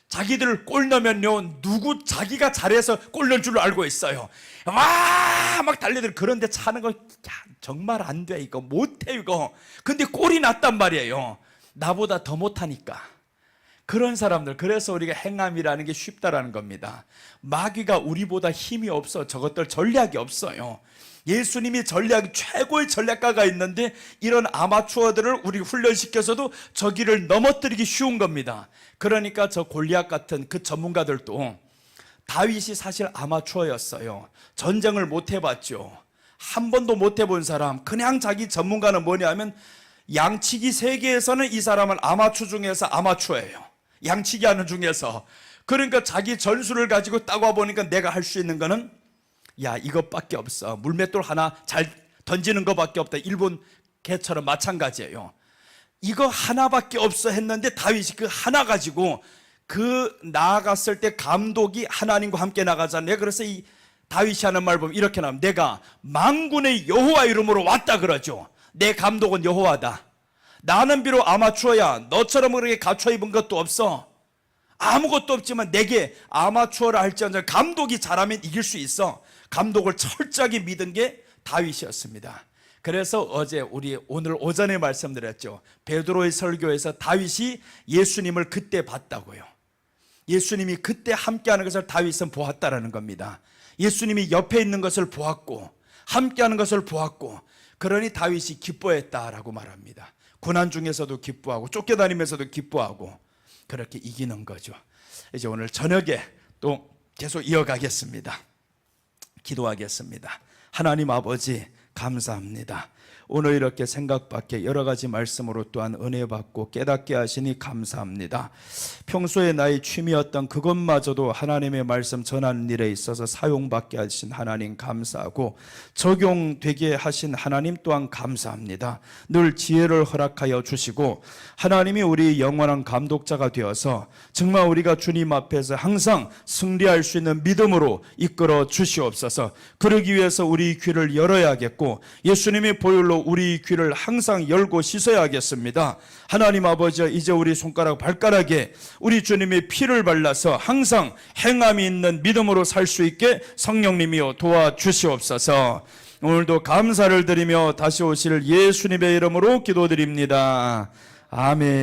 자기들 골 넣으면요, 누구 자기가 잘해서 골 넣을 줄 알고 있어요. 와, 막 달려들. 그런데 차는 거, 야, 정말 안 돼, 이거 못해, 이거. 근데 골이 났단 말이에요. 나보다 더 못하니까. 그런 사람들, 그래서 우리가 행함이라는 게 쉽다라는 겁니다. 마귀가 우리보다 힘이 없어. 저것들 전략이 없어요. 예수님이 최고의 전략가가 있는데 이런 아마추어들을 우리 훈련시켜서도 저 길을 넘어뜨리기 쉬운 겁니다. 그러니까 저 골리앗 같은 그 전문가들도, 다윗이 사실 아마추어였어요. 전쟁을 못 해봤죠. 한 번도 못 해본 사람, 그냥 자기 전문가는 뭐냐면 양치기 세계에서는 이 사람은 아마추어 중에서 아마추어예요. 양치기 하는 중에서. 그러니까 자기 전술을 가지고 따고 보니까 내가 할 수 있는 거는, 야, 이것밖에 없어. 물맷돌 하나 잘 던지는 것밖에 없다. 일본 개처럼 마찬가지예요. 이거 하나밖에 없어 했는데 다윗이 그 하나 가지고 그 나아갔을 때 감독이 하나님과 함께 나가잖아요. 그래서 이 다윗이 하는 말 보면 이렇게 나옵니다. 내가 만군의 여호와 이름으로 왔다 그러죠. 내 감독은 여호와다. 나는 비록 아마추어야. 너처럼 그렇게 갖춰 입은 것도 없어. 아무것도 없지만 내게 아마추어라 할지언정 감독이 잘하면 이길 수 있어. 감독을 철저하게 믿은 게 다윗이었습니다. 그래서 우리 오늘 오전에 말씀드렸죠. 베드로의 설교에서 다윗이 예수님을 그때 봤다고요. 예수님이 그때 함께하는 것을 다윗은 보았다라는 겁니다. 예수님이 옆에 있는 것을 보았고 함께하는 것을 보았고, 그러니 다윗이 기뻐했다라고 말합니다. 고난 중에서도 기뻐하고 쫓겨다니면서도 기뻐하고 그렇게 이기는 거죠. 이제 오늘 저녁에 또 계속 이어가겠습니다. 기도하겠습니다. 하나님 아버지 감사합니다. 오늘 이렇게 생각 밖에 여러 가지 말씀으로 또한 은혜 받고 깨닫게 하시니 감사합니다. 평소에 나의 취미였던 그것마저도 하나님의 말씀 전하는 일에 있어서 사용받게 하신 하나님 감사하고, 적용되게 하신 하나님 또한 감사합니다. 늘 지혜를 허락하여 주시고 하나님이 우리 영원한 감독자가 되어서 정말 우리가 주님 앞에서 항상 승리할 수 있는 믿음으로 이끌어 주시옵소서. 그러기 위해서 우리 귀를 열어야겠고 예수님의 보혈로 우리 귀를 항상 열고 씻어야겠습니다. 하나님 아버지, 이제 우리 손가락 발가락에 우리 주님의 피를 발라서 항상 행함이 있는 믿음으로 살 수 있게 성령님이여 도와주시옵소서. 오늘도 감사를 드리며 다시 오실 예수님의 이름으로 기도드립니다. 아멘.